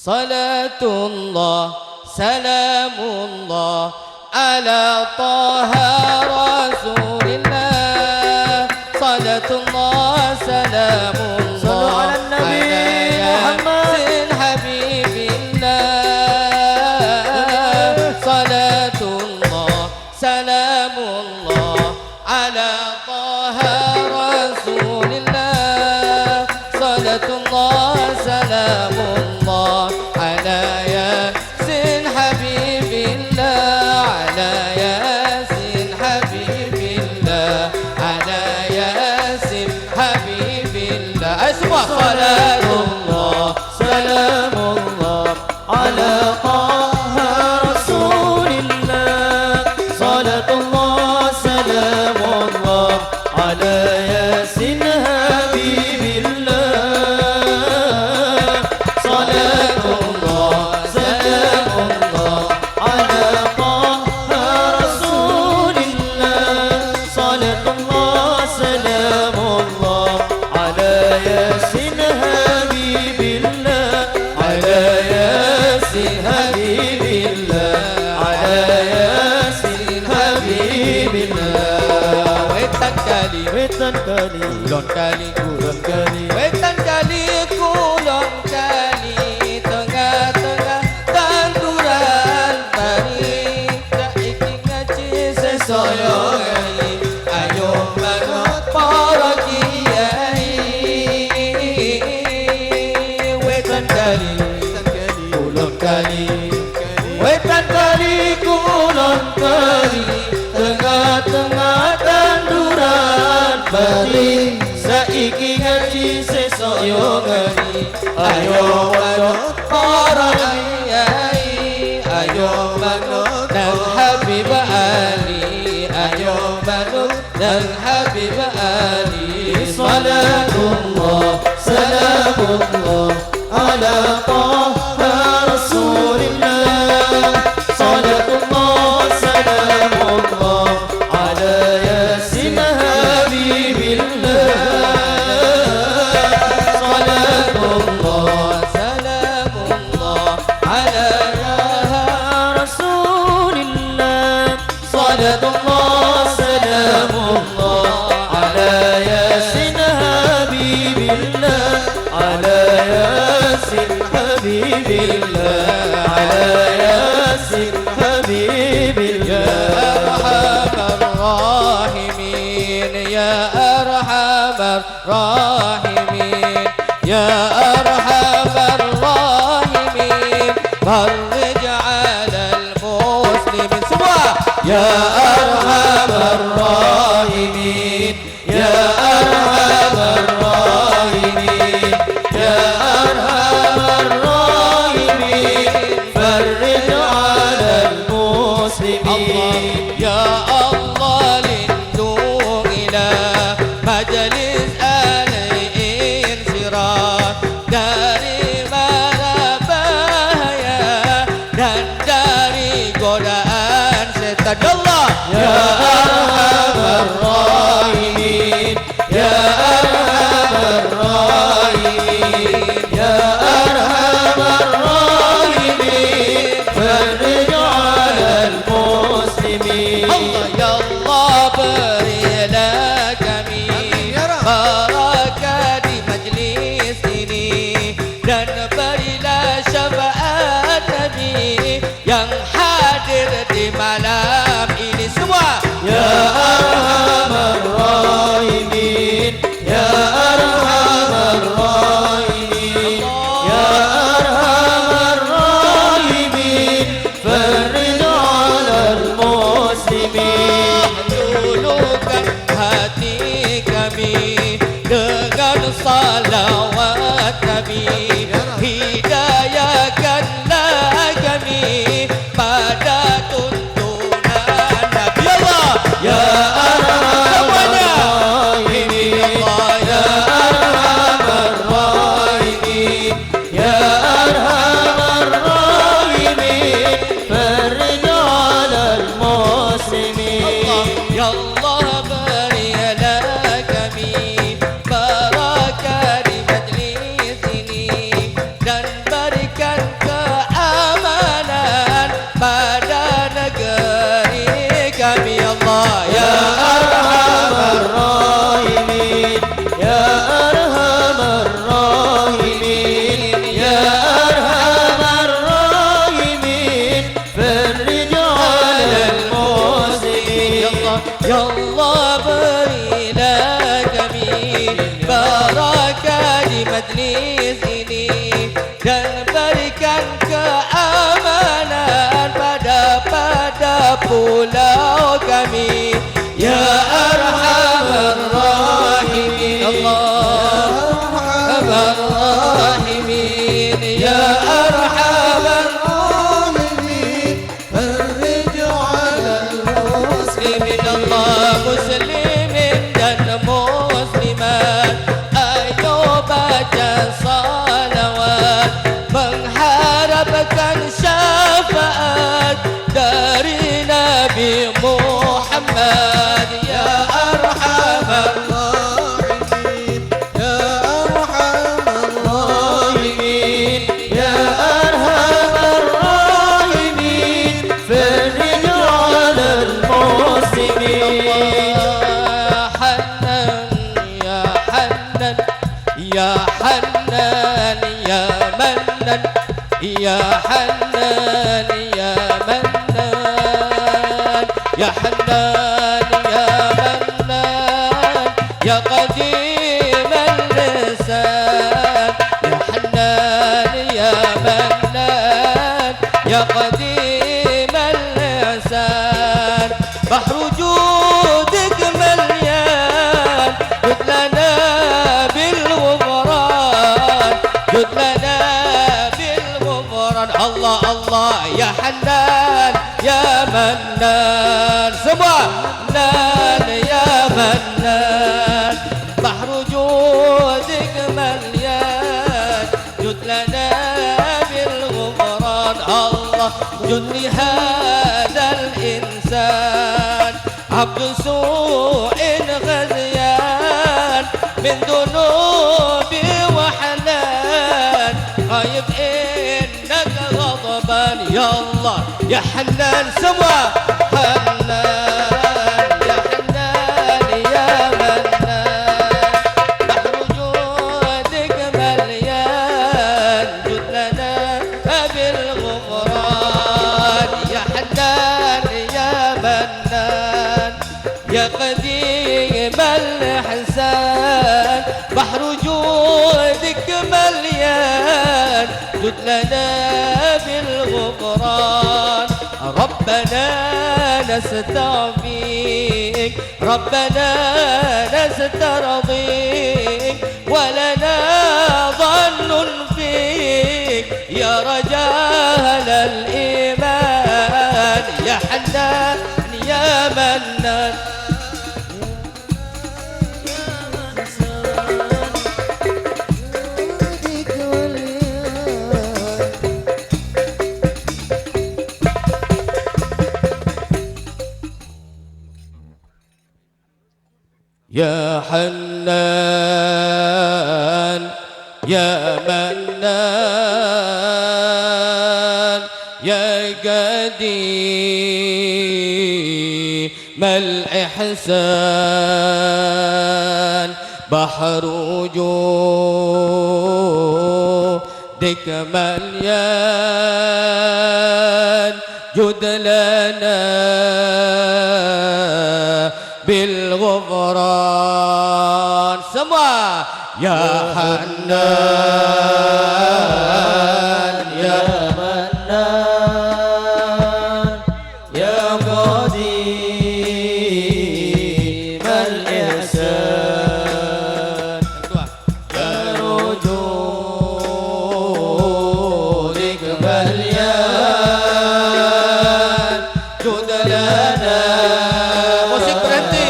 Salatullah salamullah ala taha rasulillah. Salatullah salamullah ala nabi Muhammad habibillah. Salatullah salamullah ala taha rasulillah. Salatullah salamullah ala yasin habibillah. Ala yasin habibillah. Ala yasin habibillah. Ayo semua. Salatullah salamullah ala taha rasulillah. Salatullah salamullah ala yasin habibillah. Salatullah salamullah ala taha rasulillah. Salatullah salamullah ala yasin habibillah. Ala yasin habibillah. Ala yasin habibillah. wetan kali Wetan kali kulon kali kulon kali wetan kali kulon kali tengah-tengah tanduran tari saiki ngaji sesoyo ngali ayo banget para kiai. Wetan kali kulon kali wetan kali kulon kali tengah-tengah tanduran bali saiki ngaji sesoyo ngali ayo banget para kiai. Ayo banget nang Habib Ali. Ayo banget nang Habib Ali. Salatullah salamullah ala taha rasulillah. Salatullah salamullah ala yasin habibillah. Salatullah salamullah ala rasulillah. Salatullah salamullah ala yasin habibillah. Ala yasin habibillah. Ala yasin habibillah. يا أرحم الراحمين يا أرحم الراحمين فرج على المسلمين سوا. يا أرحم الراحمين يا أرحم الراحمين يا أرحم الراحمين فرج على المسلمين. يا الله lindungilah majelis al-insyirah dari mara bahaya dan dari godaan setan. Allah يا أرحم الراحمين يا أرحم الراحمين يا أرحم الراحمين فرج على المسلمين. Allah ya Allah berilah kami barakah di majlis ini dan berilah syafaat Nabi yang hadir di malam ini semua. يا أرحم الراحمين يا أرحم الراحمين يا أرحم الراحمين فرج على المسلمين. Lulukan hati kami dengan salawat Nabi. Hidayahkanlah kami pada tuntunan Nabi. Allah يا أرحم الراحمين يا أرحم الراحمين يا أرحم الراحمين فرج على المسلمين. Ya Allah berilah kami barakah di majlis ini الراحمين يا أرحم الراحمين اللهم الراحمين يا أرحم الراحمين فرج على المسلمين الله مسلمين dan muslimat ayo baca salawat mengharapkan syafaat dari Nabi Muhammad ya arhamar الراحمين يا أرحم الراحمين يا أرحم الراحمين فرج على المسلمين يا حنان يا منان يا حنان يا منان يا حنان يا منان يا قديم اللسان يا حنان يا منان يا قديم اللسان بحر جودك مليان مثلنا بالغفران جد لنا بالغفران الله الله يا حنان يا منان semua نان يا منان بحر جودك مليان جد لنا بالغفران الله جد لهذا الإنسان عبد سوء غزيان من ذنوب وحنان غايب إنك غضبان يا الله يا حنان سوا حنان يا حنان يا منان بحر جودك مليان جد لنا بالغفران يا حنان يا منان يا قديم الإحسان بحر جودك مليان جد لنا بالغفران ربنا نستعفيك ربنا نسترضيك ولنا ظن فيك يا رجال الإيمان يا حنان يا منان يا حنان يا منان يا قديم الإحسان بحر جودك مليان جد لنا بالغفران semua يا حنان يا منان يا قديم الإحسان يا رجودك مليان جد لنا musik berhenti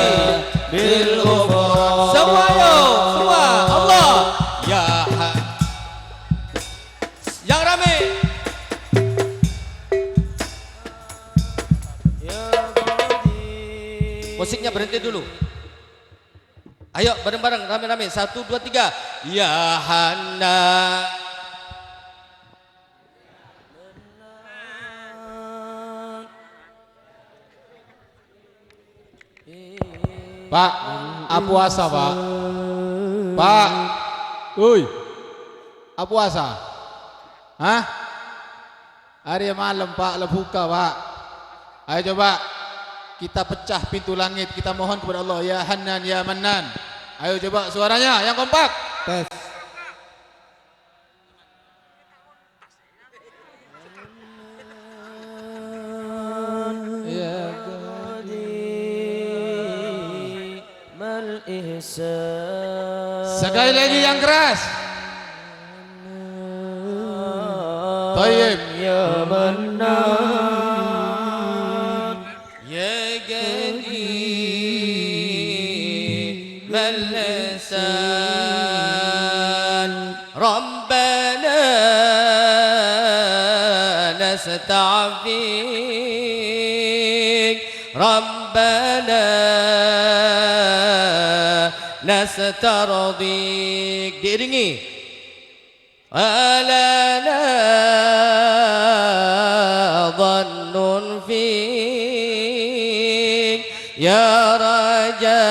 بالغفران semua yo semua Allah ya yang rame musiknya berhenti dulu ayo bareng-bareng rame-rame 1 2 3 ya Hana Pak, apuasa Pak. Pak, oi, apuasa. Hah? Hari malam Pak, buka Pak. Ayo coba kita pecah pintu langit, kita mohon kepada Allah ya Hanan ya Mannan. Ayo coba suaranya yang kompak. Tes. Ya Sekali lagi yang keras. Tayyib. Ya Mannan Ya Qadim al-lisan Rabbana nasta'fik Rabbana nastardik. Diiringi. Alana dhannun fik ya raja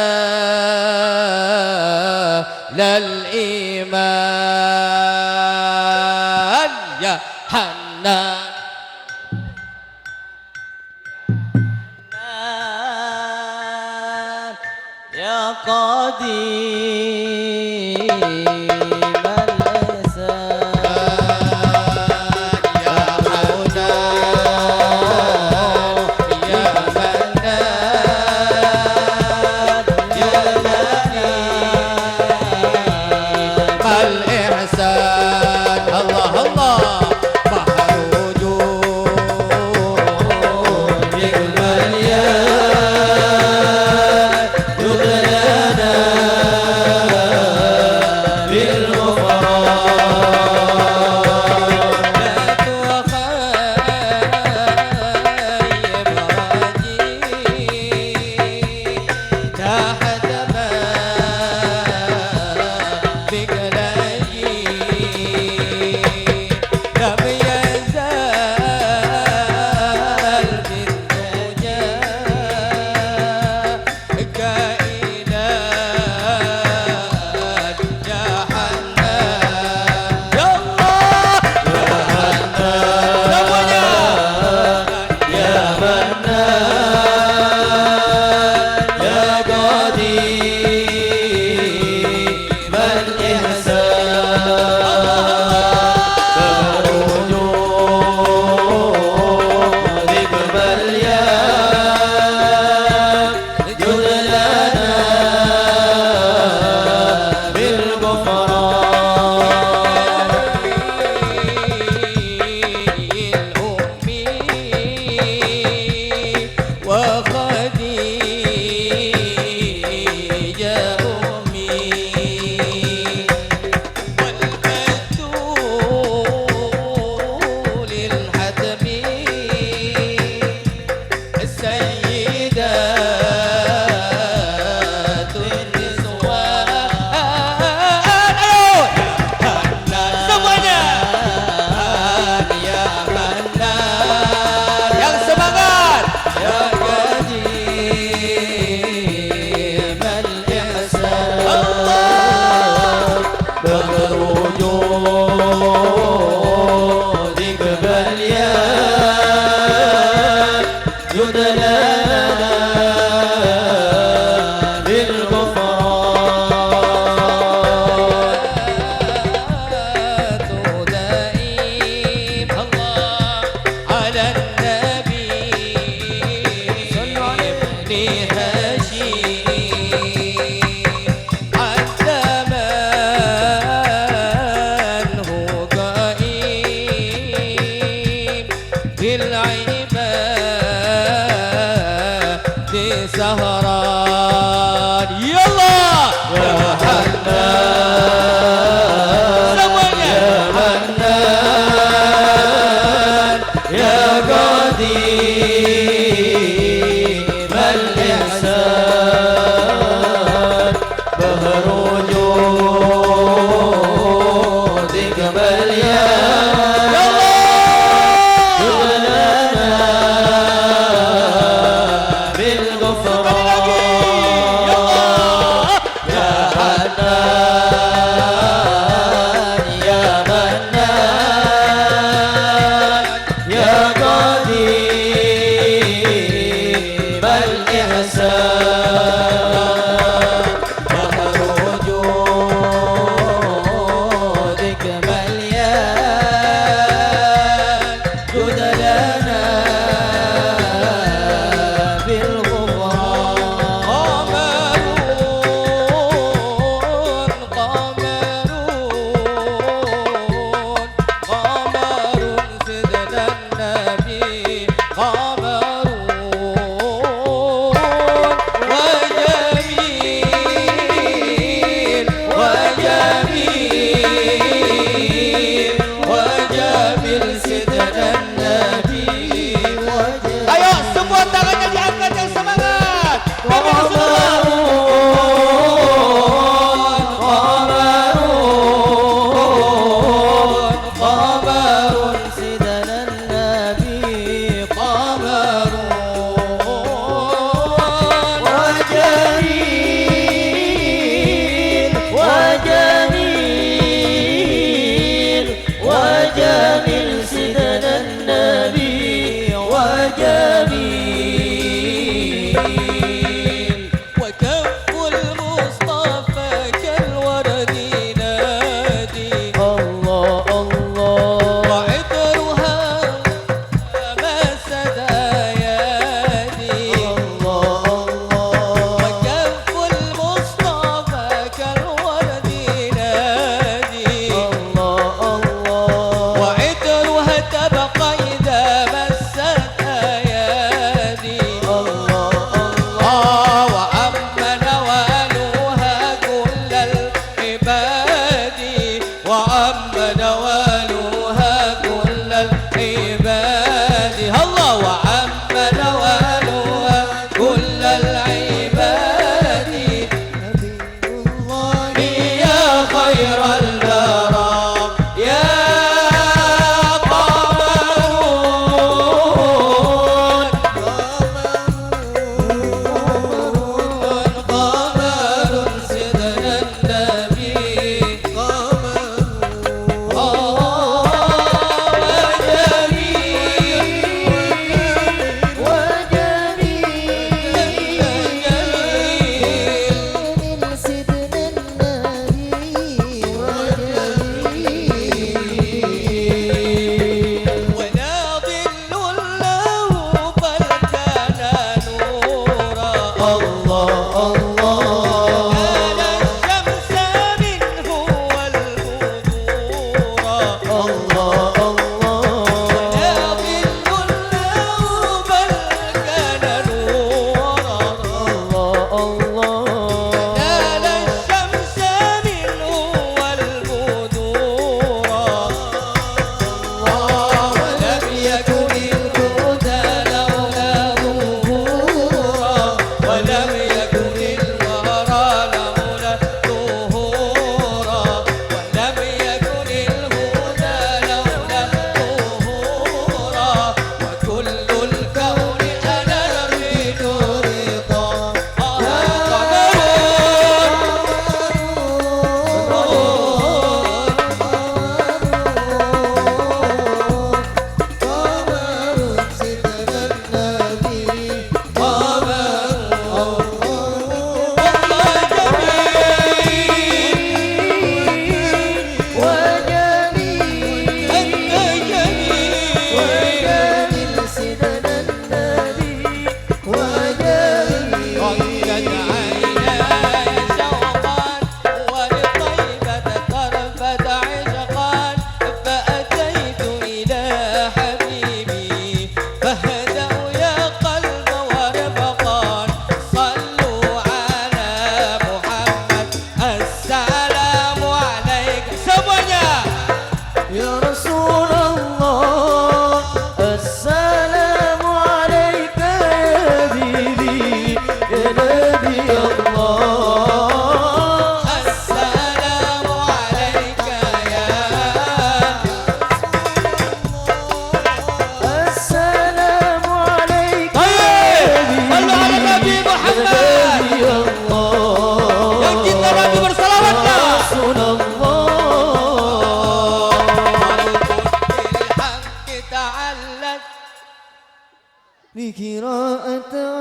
lal iman ya Hanan. Ya Qadim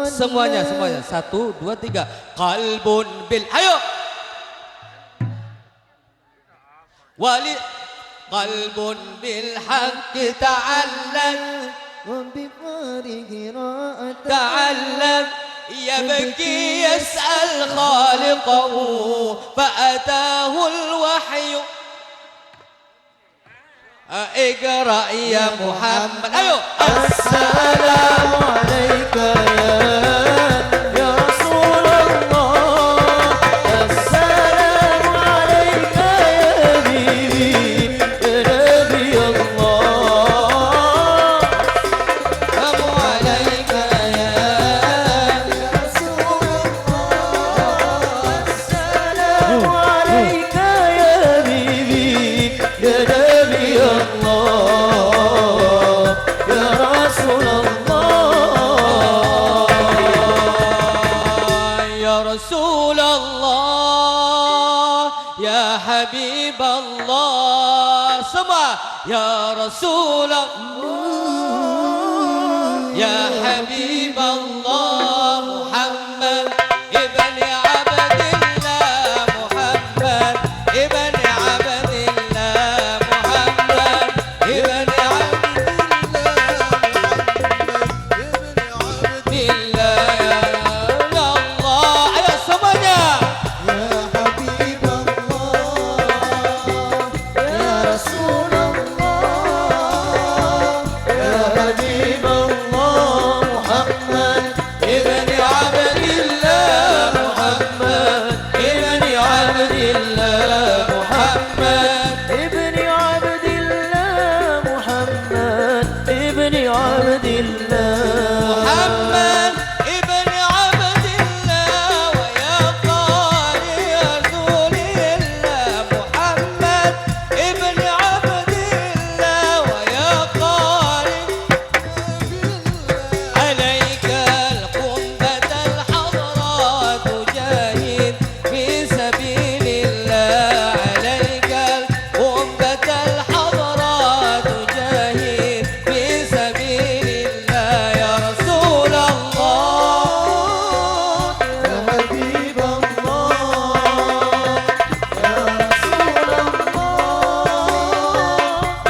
Semuanya. 1, 2, 3. Qalbun bil. Ayo. Wali qalbun bil haqqi ta'allam يبكي يسأل خالقه فأتاه الوحي اقرأ يا محمد. أيوه. السلام عليك يا رسول الله. السلام عليك يا حبيبي يا نبي الله. السلام عليك يا رسول الله. السلام عليك يا حبيبي يا نبي الله يا رسول الله. يا رسول الله يا حبيب الله. سمع يا رسول الله يا حبيب الله محمد ابن عبد الله محمد ابن عبد الله محمد ابن عبد الله يا الله. Ayo semuanya. يا حبيب الله يا رسول الله يا حبيب الله محمد ابن عبد الله محمد ابن عبد الله محمد ابن عبد الله محمد ابن عبد الله محمد ابن عبد الله ويا قارئ رسول الله محمد ابن عبد الله ويا قارئ عليك القنبة الحضراء تجاهد في سبيل الله عليك القنبة الحضراء تجاهد في سبيل الله يا رسول الله يا حبيب الله يا رسول الله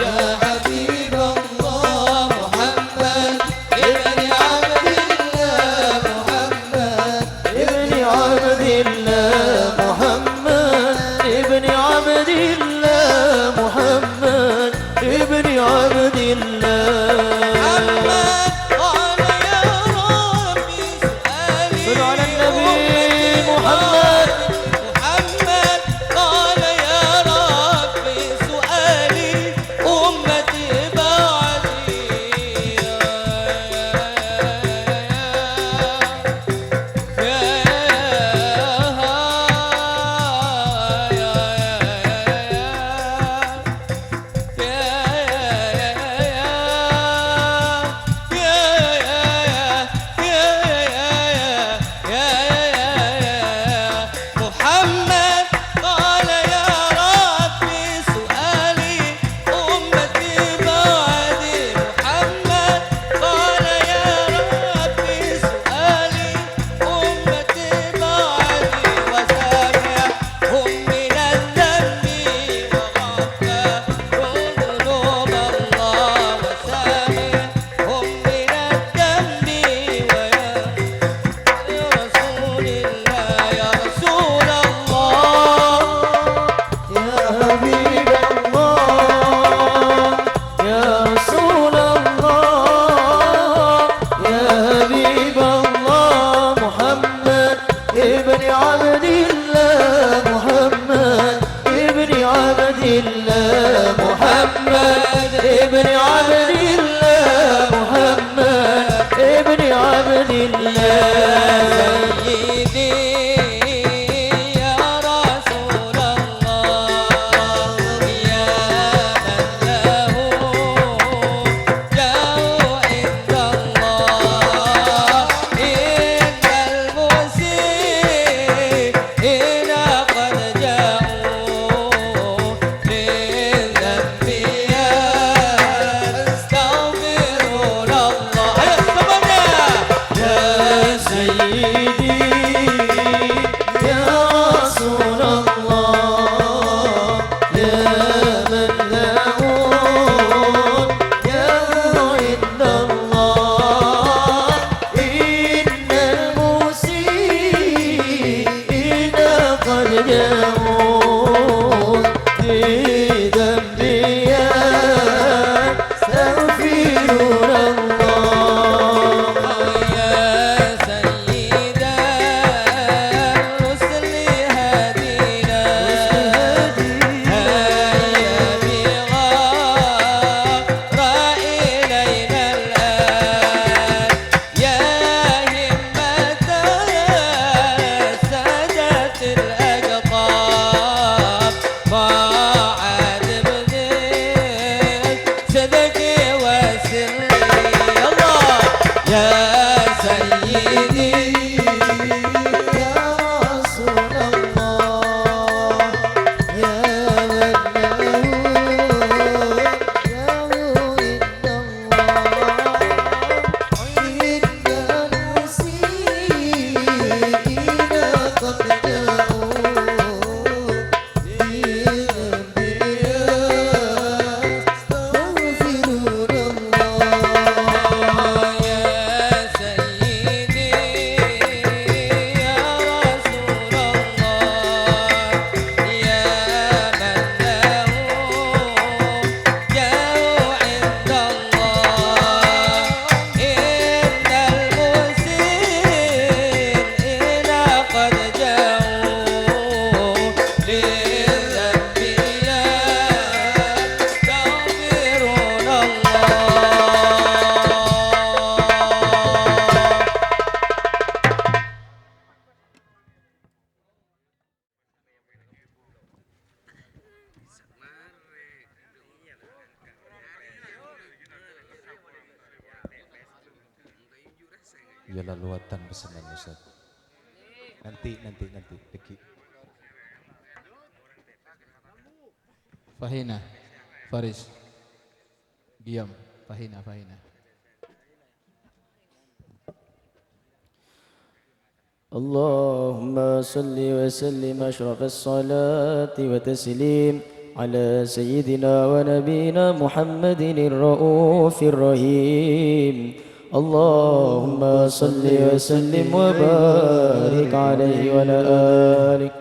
يا حبيب الله محمد ابن عبد الله محمد ابن عبد الله محمد ابن عبد الله محمد ابن عبد الله محمد قال يا ربي سؤالي صلوا على النبي محمد. محمد قال يا ربي سؤالي أمتي بعدي محمد قال يا ربي سؤالي أمتي بعدي محمد قال يا ربي سؤالي أمتي بعدي وسامحهم من الذنب وغفر ذنوب الله وسامحهم من الذنب يا رسول الله يا رسول الله يا حبيب الله يا رسول الله يا حبيب الله محمد ابن عبد الله محمد ابن عبد الله محمد ابن عبد الله محمد ابن عبد الله سيدي يا رسول الله يا من له جاه عند الله إن المسيئين قد جاءوا للأنبياء Ialah luatan pesanan Ustaz. Nanti. Deki. Fahina, Faris. Diam, Fahina. اللهم صل وسلم أشرف الصلاة وتسليم على سيدنا ونبينا محمد الرؤوف الرحيم اللهم صل وسلم وبارك عليه وعلى آله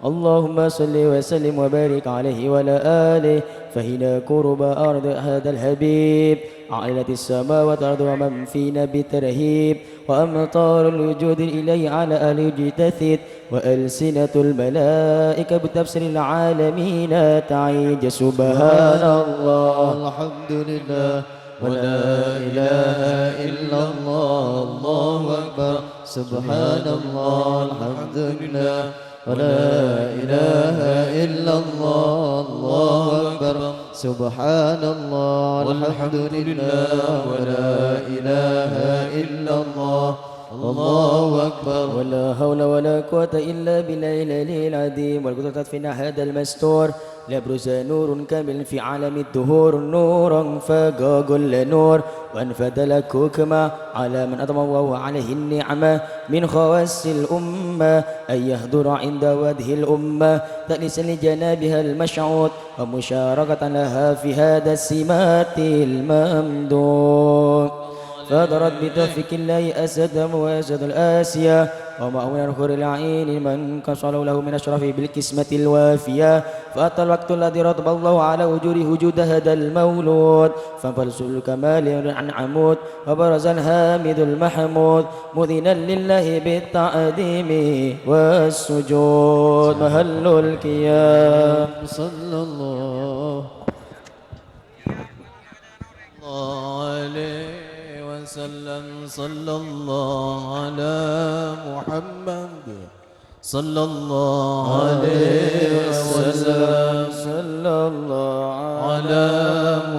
اللهم صل وسلم وبارك عليه وعلى آله فهنا كرب أرض هذا الحبيب عائلة السماوات والأرض ومن فينا بترهيب وأمطار الوجود إليه على أهل جتثت وألسنة الملائكة بتفسير العالمين تعيد سبحان الله الحمد لله ولا إله إلا الله الله أكبر سبحان الله الحمد لله ولا إله إلا الله الله أكبر سبحان الله والحمد لله ولا إله إلا الله الله أكبر ولا حول ولا قوة إلا بالله العلي العظيم والقدرة فينا هذا المستور ليبرز نور كامل في عالم الدهور نورا فاق كل نور وانفد الكوكما على من أضمى وهو عليه النعمة من خواص الأمة أن يهدر عند وجه الأمة تأنيسا لجنابها المشعوط ومشاركة لها في هذا السمات الممدود فضرت بتوفيق الله أسد وأسد الآسية ومأمون الخور العين من كسر له من أشرفه بالكسمة الوافية فأتى الوقت الذي رتب الله على وجوده وجود هذا المولود فانفلس الكمال عن عمود وبرز الهامد المحمود مذنا لله بالتعظيم والسجود مهل القيام صلى الله عليه وسلم صلى الله على محمد صلى الله عليه وسلم صلى الله على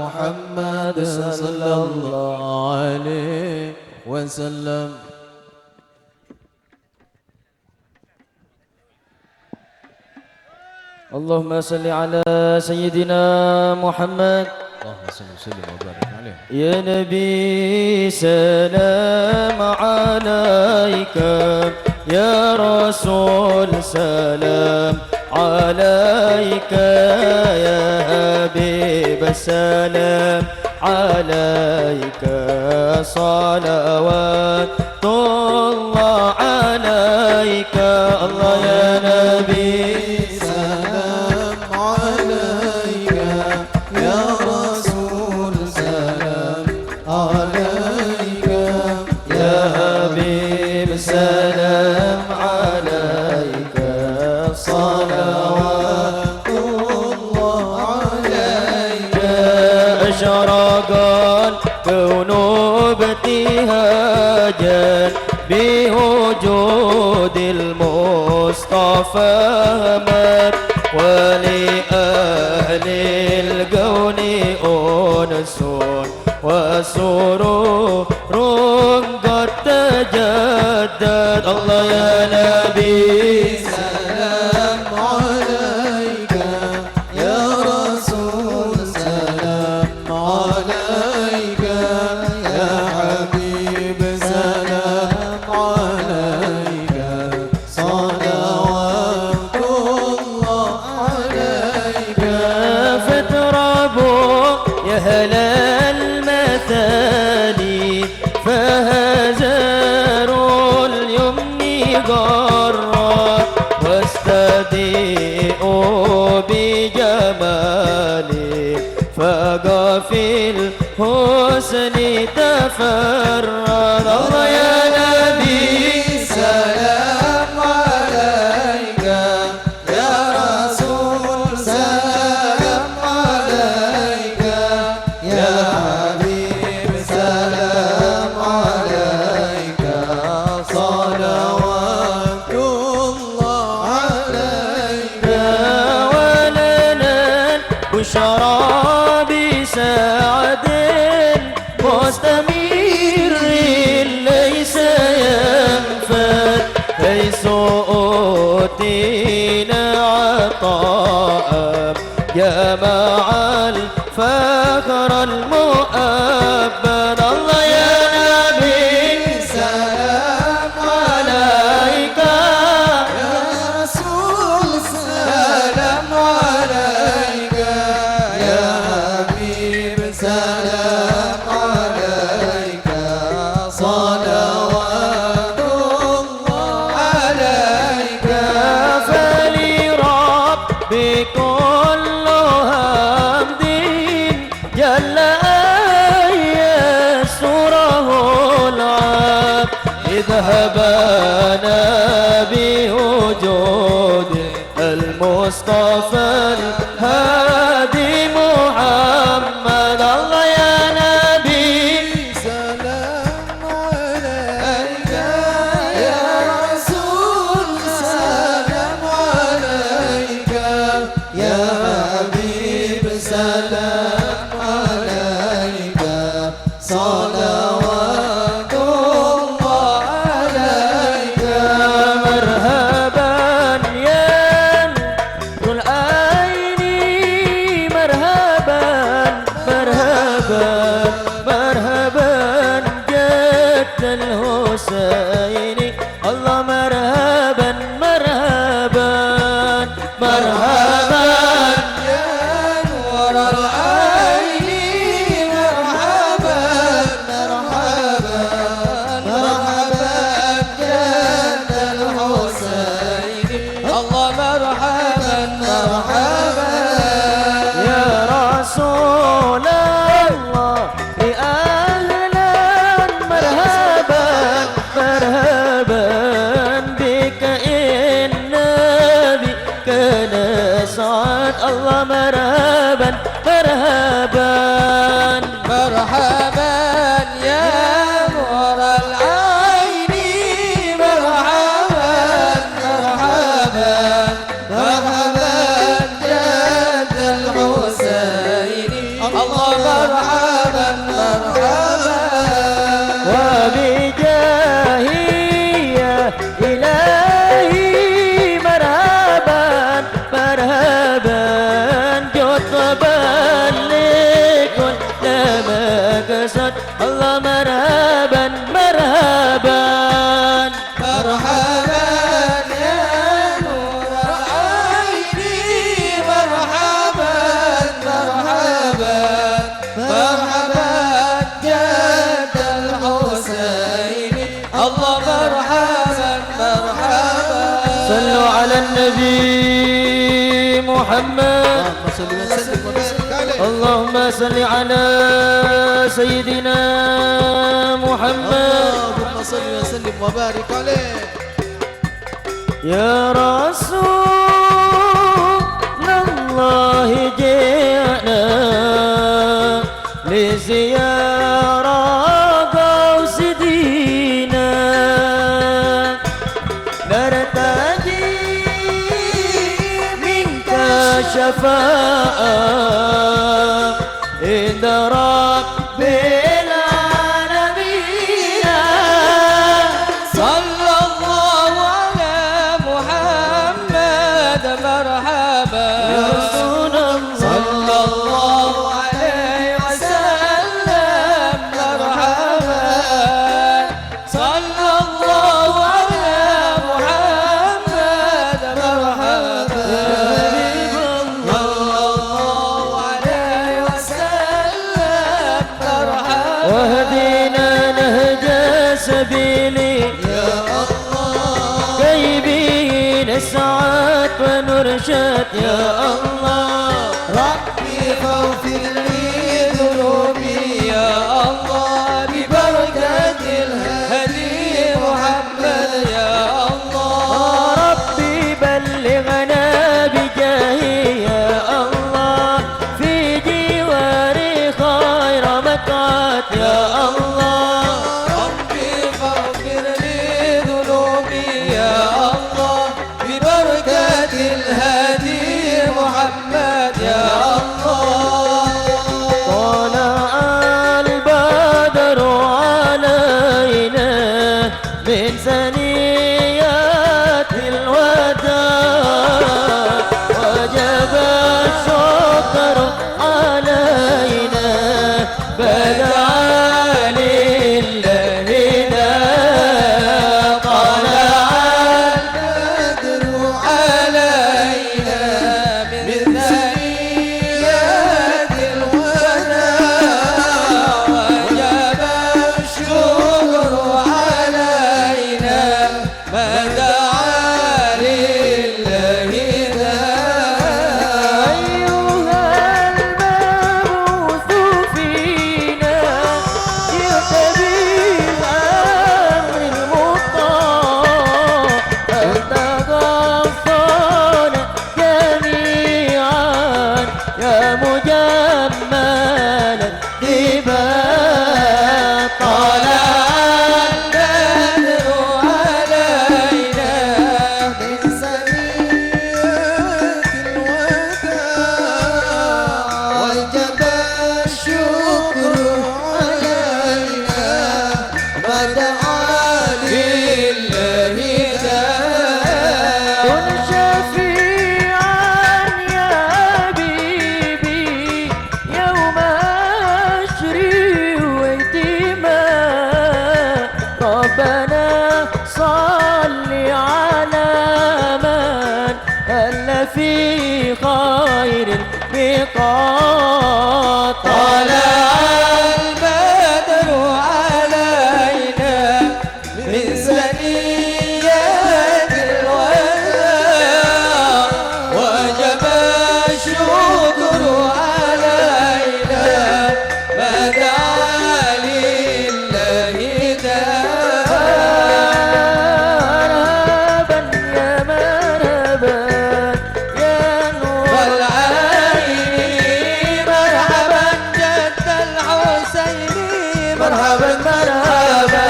محمد صلى الله عليه وسلم اللهم صل على سيدنا محمد اللهم صل وسلم وبارك عليه. يا نبي سلام عليك يا رسول سلام عليك يا حبيب سلام عليك صلوات الله عليك الله يا نبي سلام عليك يا رسول سلام عليك يا حبيب سلام عليك صلوات الله عليك أشرق الكون ابتهاجا بوجود المصطفى مات ولأهل الكون أنس وسرور قد تجدد الله يا نبي سلام عليك يا رسول سلام عليك يا حبيب سلام عليك صلوات الله عليك فاتربوا يا أهل المثاني فهزروا اليمن غرات واستضيئوا بجمالي فقفي الحسن تفرد الله يا نبي سلام عليك يا رسول سلام عليك يا حبيب سلام عليك صلوات الله عليك ولنا البشرى بسعد مستمر ليس يا مع الفخر المؤبد الله يا نبي سلام عليك يا رسول سلام عليك يا حبيب سلام عليك صلوات الله عليك فلربي كل حمد جل أن يسره العبد اذهبنا بوجود المصطفى الهادي محمد الله يا نبي سلام عليك يا رسول سلام عليك يا حبيب سلام عليك صلوات الله عليك مرحبا يا نور العين مرحبا مرحبا مرحبا جد الحسين الله مرحبا مرحبا مرحبا يا نور العين مرحبا مرحبا مرحبا جد الحسين الله مرحبا مرحبا يا رسول الله أهلا مرحبا مرحبا بك النبي كان سعد الله مرحبا مرحبا مرحبا يا نور العين مرحبا مرحبا مرحبا جد الحسين الله مرحبا مرحبا وبجاهي يا إلهي مرحبا مرحبا جطبا لكل مقصد الله مرحبا مرحبا مرحبا يا نور العين مرحبا مرحبا مرحبا جد الحسين الله مرحبا مرحبا صلوا على النبي محمد اللهم صل على سيدنا محمد اللهم صل وسلم وبارك عليه يا رسول الله جئنا لزيارة غوث دينا نرتجي منك شفاعة عند رب العالمين صلى الله على محمد مرحبا يا رسول الله صلى الله عليه وسلم مرحبا صلى الله على محمد مرحبا صلى الله عليه وسلم مرحبا واهدنا نهج سبيلي يا الله كي به نسعد ونرشد يا الله ربي فاغفر لي ذنوبي يا الله ببركة الهدي محمد يا الله ربي بلغنا بجاهي يا الله في جواري خير مقعد يا الله ربي فاغفر لي ذنوبي يا الله ببركة الهدي محمد يا الله يا مجملا دباء طلع البدر علينا من سنيات الوداع وجب الشكر علينا ودعا لله كن شفيعا يا حبيبي يوم عشري واهتمام ربنا صل على من هل في خير الميقات طلع البدر علينا من ثنيات الوداع وجب الشكر علينا ما دعا لله مرحبا يا مرحبا يا نور العين مرحبا جد الحسين مرحبا مرحبا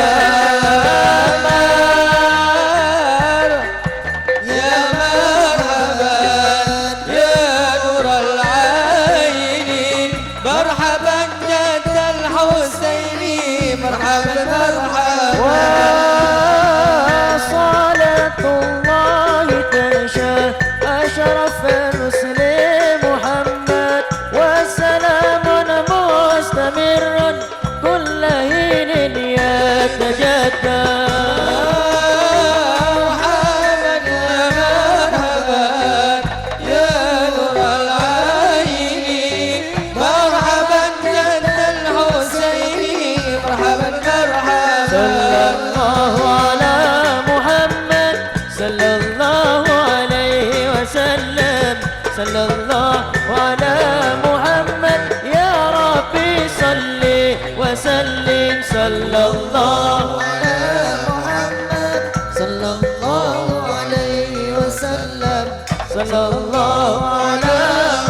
يا مرحبا يا نور العين مرحبا جد الحسين مرحبا مرحبا وصلاة الله تنشا أشرف الرسل محمد وسلام مستمر كل حين يتجدد مرحبا يا مرحبا يا نور العين مرحبا جد الحسين مرحبا مرحبا صلى الله على محمد صلى الله عليه وسلم صلى الله على محمد يا ربي صل وسلم صلى الله على محمد صلى الله عليه وسلم صلى الله على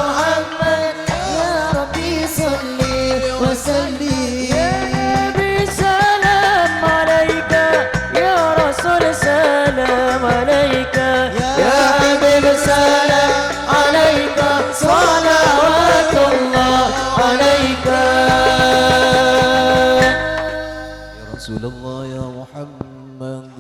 محمد يا ربي صل وسلم يا نبي سلام عليك يا رسول سلام عليك يا حبيب سلام عليك صلوات الله عليك يا رسول الله يا محمد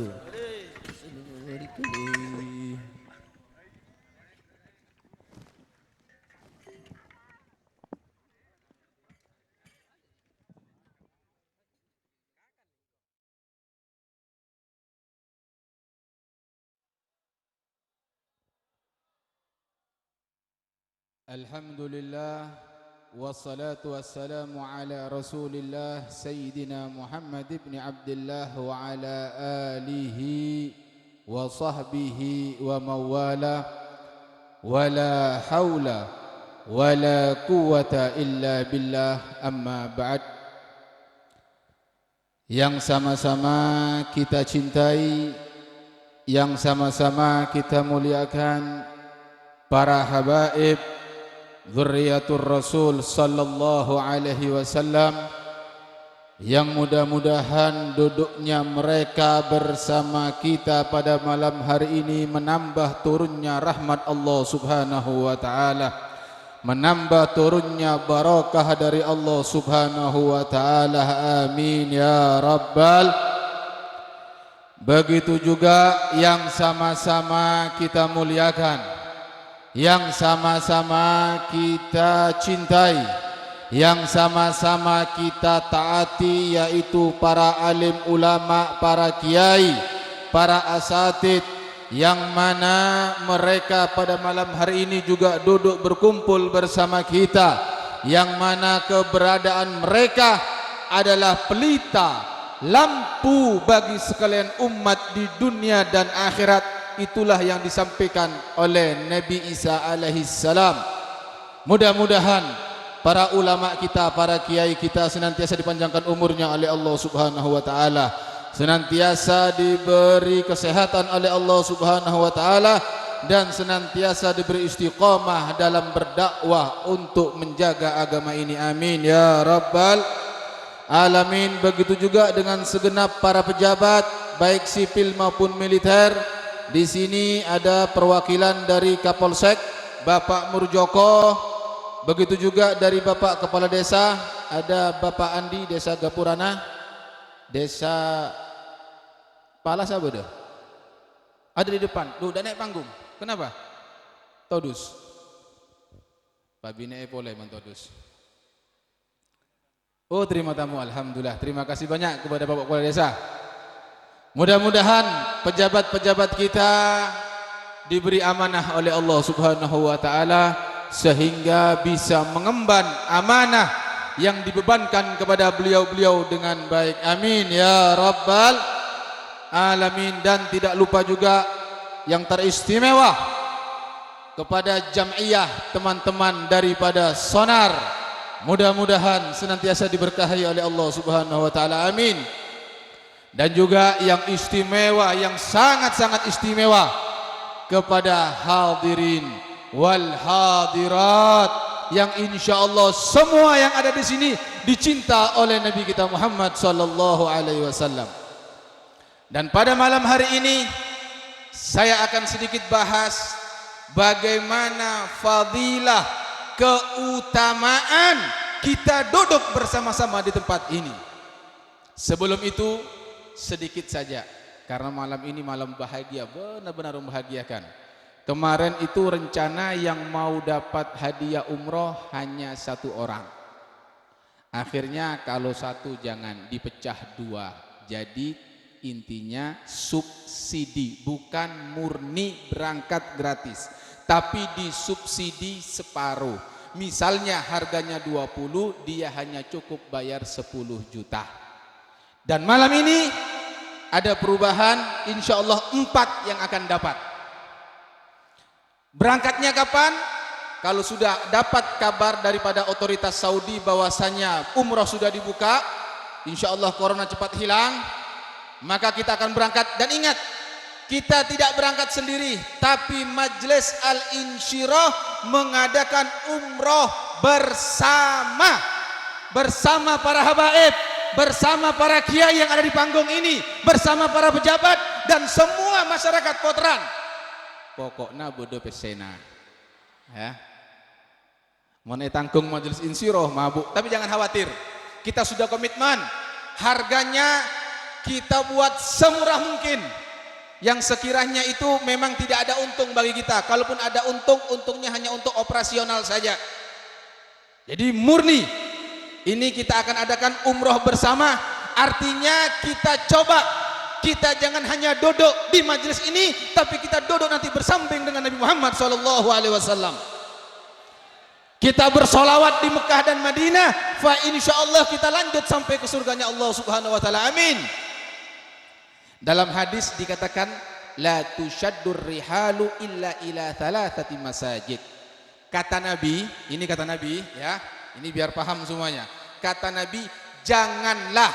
Alhamdulillah wassalatu wassalamu ala Rasulillah Sayyidina Muhammad ibn Abdullah wa ala alihi wa sahbihi wa mawala wala hawla wala quwwata illa billah amma ba'd. Yang sama-sama kita cintai, yang sama-sama kita muliakan, para habaib Dzurriyyatur Rasul sallallahu alaihi wasallam, yang mudah-mudahan duduknya mereka bersama kita pada malam hari ini menambah turunnya rahmat Allah subhanahu wa ta'ala, menambah turunnya barakah dari Allah subhanahu wa ta'ala. Amin ya rabbal. Begitu juga yang sama-sama kita muliakan, yang sama-sama kita cintai, yang sama-sama kita taati, yaitu para alim ulama, para kiai, para asatid, yang mana mereka pada malam hari ini juga duduk berkumpul bersama kita, yang mana keberadaan mereka adalah pelita lampu bagi sekalian umat di dunia dan akhirat. Itulah yang disampaikan oleh Nabi Isa alaihissalam. Mudah-mudahan para ulama kita, para kiai kita senantiasa dipanjangkan umurnya oleh Allah subhanahu wa ta'ala, senantiasa diberi kesehatan oleh Allah subhanahu wa ta'ala, dan senantiasa diberi istiqamah dalam berdakwah untuk menjaga agama ini. Amin ya rabbal alamin. Begitu juga dengan segenap para pejabat baik sipil maupun militer. Di sini ada perwakilan dari Kapolsek Bapak Murjoko, begitu juga dari Bapak Kepala Desa, ada Bapak Andi Desa Gapurana, Desa Palas apa dah? Ada di depan. Duh, udah naik panggung. Kenapa? Todus. Babine boleh mentodus. Oh, terima tamu. Alhamdulillah. Terima kasih banyak kepada Bapak Kepala Desa. Mudah-mudahan pejabat-pejabat kita diberi amanah oleh Allah Subhanahu wa taala sehingga bisa mengemban amanah yang dibebankan kepada beliau-beliau dengan baik. Amin ya rabbal alamin. Dan tidak lupa juga yang teristimewa kepada jam'iyah teman-teman daripada Sonar. Mudah-mudahan senantiasa diberkahi oleh Allah Subhanahu wa taala. Amin. Dan juga yang istimewa, yang sangat-sangat istimewa kepada hadirin wal hadirat yang insyaallah semua yang ada di sini dicinta oleh Nabi kita Muhammad sallallahu alaihi wasallam. Dan pada malam hari ini saya akan sedikit bahas bagaimana fadilah keutamaan kita duduk bersama-sama di tempat ini. Sebelum itu sedikit saja, karena malam ini malam bahagia, benar-benar membahagiakan. Kemarin itu rencana yang mau dapat hadiah umroh hanya 1 orang. Akhirnya kalau 1 jangan, dipecah 2. Jadi intinya subsidi, bukan murni berangkat gratis, tapi disubsidi separuh. Misalnya harganya 20, dia hanya cukup bayar 10 juta. Dan malam ini ada perubahan, insya Allah 4 yang akan dapat. Berangkatnya kapan? Kalau sudah dapat kabar daripada otoritas Saudi bahwasanya umroh sudah dibuka, insya Allah corona cepat hilang, maka kita akan berangkat. Dan ingat, kita tidak berangkat sendiri, tapi Majelis Al-Insyirah mengadakan umroh bersama para habaib, bersama para kiai yang ada di panggung ini, bersama para pejabat dan semua masyarakat Potran. Pokoknya bodoh pesena, ya. Mana tanggung Majelis Insyirah mabuk, tapi jangan khawatir, kita sudah komitmen. Harganya kita buat semurah mungkin, yang sekiranya itu memang tidak ada untung bagi kita. Kalaupun ada untung, untungnya hanya untuk operasional saja. Jadi murni. Ini kita akan adakan umroh bersama. Artinya kita coba, kita jangan hanya duduk di majelis ini, tapi kita duduk nanti bersamping dengan Nabi Muhammad SAW. Kita bersolawat di Mekah dan Madinah, fa insyaallah kita lanjut sampai ke surganya Allah Subhanahu wa taala. Amin. Dalam hadis dikatakan la tushaddur rihalu illa ila thalathati masajid. Kata Nabi, ini kata Nabi ya. Ini biar paham semuanya. Kata Nabi, janganlah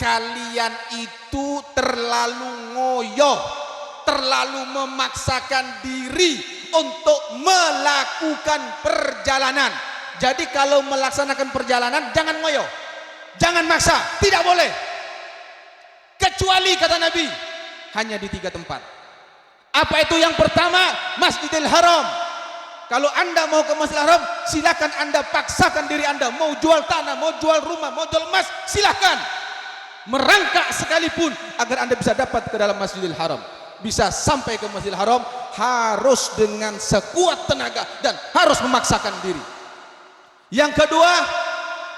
kalian itu terlalu ngoyo, terlalu memaksakan diri untuk melakukan perjalanan. Jadi kalau melaksanakan perjalanan jangan ngoyo, jangan maksa, tidak boleh. Kecuali kata Nabi, hanya di 3 tempat. Apa itu? Yang pertama, Masjidil Haram. Kalau anda mau ke Masjidil Haram, silakan anda paksakan diri anda. Mau jual tanah, mau jual rumah, mau jual emas, silakan. Merangkak sekalipun agar anda bisa dapat ke dalam Masjidil Haram. Bisa sampai ke Masjidil Haram harus dengan sekuat tenaga dan harus memaksakan diri. Yang kedua,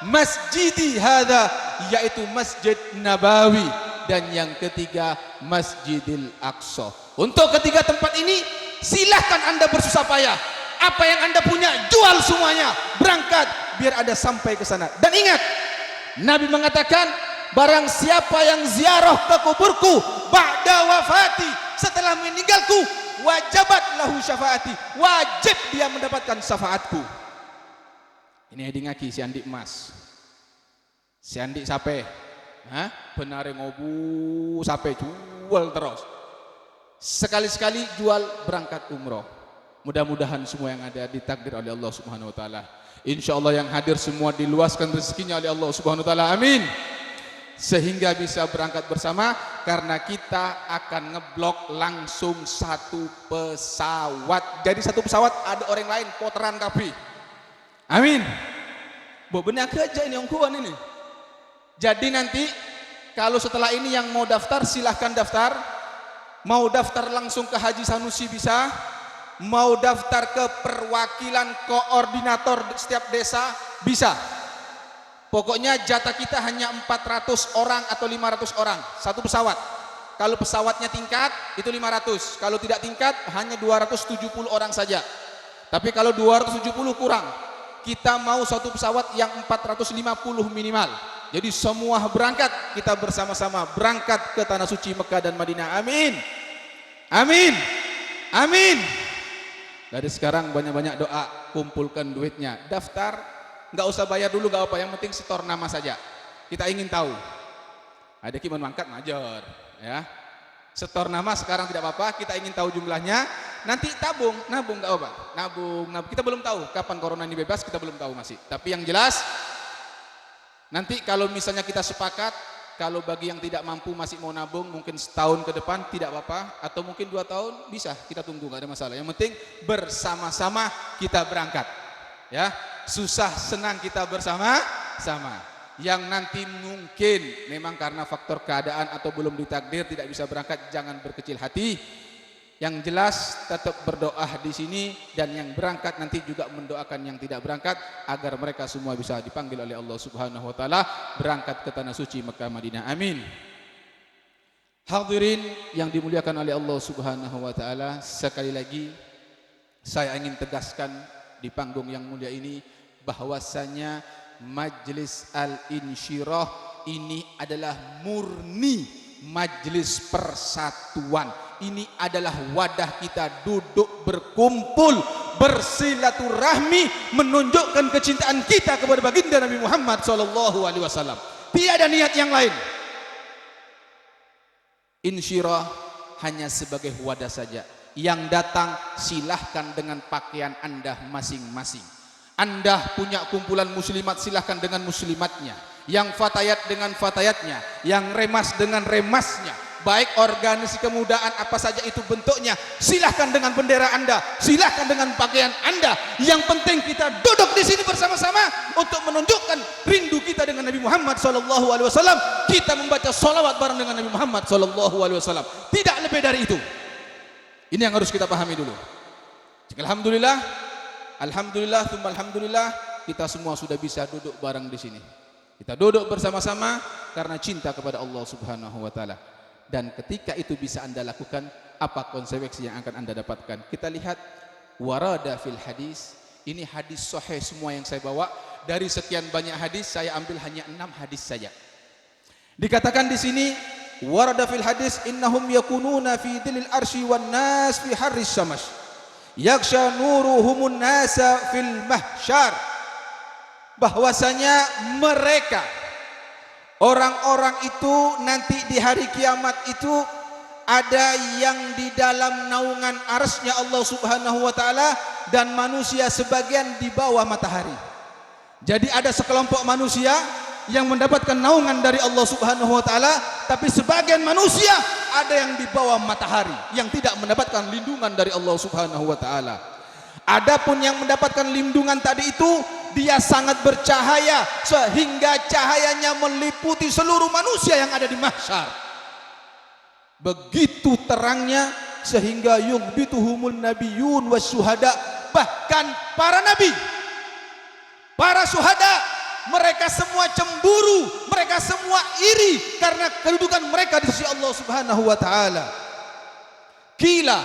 Masjidi hadza, yaitu Masjid Nabawi. Dan yang ketiga, Masjidil Aqsa. Untuk ketiga tempat ini silahkan anda bersusah payah. Apa yang anda punya jual semuanya, berangkat biar anda sampai ke sana. Dan ingat, Nabi mengatakan, barang siapa yang ziarah ke kuburku ba'da wafati, setelah meninggalku, wajabat lahu syafaati, wajib dia mendapatkan syafaatku. Ini hadi ngaki si Andi emas, si Andi sape, benare ngobu sape jual terus. sekali-sekali jual berangkat umroh. Mudah-mudahan semua yang ada ditakdir oleh Allah Subhanahu wa taala. Insyaallah yang hadir semua diluaskan rezekinya oleh Allah Subhanahu wa taala. Amin. Sehingga bisa berangkat bersama, karena kita akan ngeblok langsung satu pesawat. Jadi satu pesawat ada orang lain poteran kabeh. Amin. Bo benar aja ini yang kuan ini. Jadi nanti kalau setelah ini yang mau daftar silahkan daftar. Mau daftar langsung ke Haji Sanusi bisa. Mau daftar ke perwakilan koordinator setiap desa bisa. Pokoknya jatah kita hanya 400 orang atau 500 orang satu pesawat. Kalau pesawatnya tingkat itu 500, kalau tidak tingkat hanya 270 orang saja. Tapi kalau 270 kurang, kita mau satu pesawat yang 450 minimal. Jadi semua berangkat, kita bersama-sama berangkat ke tanah suci Mekah dan Madinah. Amin. Amin. Amin. Dari sekarang banyak-banyak doa, kumpulkan duitnya, daftar, nggak usah bayar dulu, nggak apa, yang penting setor nama saja. Kita ingin tahu. Ada kiman mangkat ngajar, ya. Setor nama sekarang tidak apa-apa, kita ingin tahu jumlahnya. Nanti nabung nggak apa, nabung. Kita belum tahu kapan corona ini bebas, kita belum tahu masih. Tapi yang jelas, nanti kalau misalnya kita sepakat, kalau bagi yang tidak mampu masih mau nabung mungkin setahun ke depan tidak apa-apa, atau mungkin 2 tahun bisa kita tunggu, gak ada masalah. Yang penting bersama-sama kita berangkat, ya. Susah senang kita bersama-sama. Yang nanti mungkin memang karena faktor keadaan atau belum ditakdir tidak bisa berangkat, jangan berkecil hati. Yang jelas tetap berdoa di sini, dan yang berangkat nanti juga mendoakan yang tidak berangkat agar mereka semua bisa dipanggil oleh Allah Subhanahu wa taala berangkat ke tanah suci Mekah Madinah. Amin. Hadirin yang dimuliakan oleh Allah Subhanahu wa taala, sekali lagi saya ingin tegaskan di panggung yang mulia ini bahwasanya Majlis Al-Insyirah ini adalah murni majlis persatuan. Ini adalah wadah kita duduk berkumpul, bersilaturahmi, menunjukkan kecintaan kita kepada baginda Nabi Muhammad SAW. Tiada niat yang lain. Insyirah hanya sebagai wadah saja. Yang datang silahkan dengan pakaian Anda masing-masing. Anda punya kumpulan muslimat, silahkan dengan muslimatnya. Yang fatayat dengan fatayatnya, yang remas dengan remasnya. Baik organisasi kemudaan apa saja itu bentuknya, silahkan dengan bendera Anda, silahkan dengan pakaian Anda. Yang penting kita duduk di sini bersama-sama untuk menunjukkan rindu kita dengan Nabi Muhammad SAW. Kita membaca sholawat bareng dengan Nabi Muhammad SAW. Tidak lebih dari itu. Ini yang harus kita pahami dulu. Alhamdulillah, alhamdulillah, tsumma alhamdulillah, kita semua sudah bisa duduk bareng di sini. Kita duduk bersama-sama karena cinta kepada Allah Subhanahu wa taala. Dan ketika itu bisa Anda lakukan, apa konsekuensi yang akan Anda dapatkan? Kita lihat warada fil hadis. Ini hadis sahih semua yang saya bawa. Dari sekian banyak hadis saya ambil hanya 6 hadis saja. Dikatakan di sini warada fil hadis innahum yakununa fi dhillil arsy wan nas fi harris syams. Yaksha nuruhumun nasa fil mahsyar. Bahwasanya mereka orang-orang itu nanti di hari kiamat itu ada yang di dalam naungan arsy-Nya Allah Subhanahu wa taala, dan manusia sebagian di bawah matahari. Jadi ada sekelompok manusia yang mendapatkan naungan dari Allah Subhanahu wa taala, tapi sebagian manusia ada yang di bawah matahari yang tidak mendapatkan lindungan dari Allah Subhanahu wa taala. Adapun yang mendapatkan lindungan tadi itu, dia sangat bercahaya sehingga cahayanya meliputi seluruh manusia yang ada di mahsyar. Begitu terangnya sehingga yughbituhumul nabiyyun wasyuhada, bahkan para nabi, para syuhada, mereka semua cemburu, mereka semua iri karena kedudukan mereka di sisi Allah Subhanahu wa taala. Kila,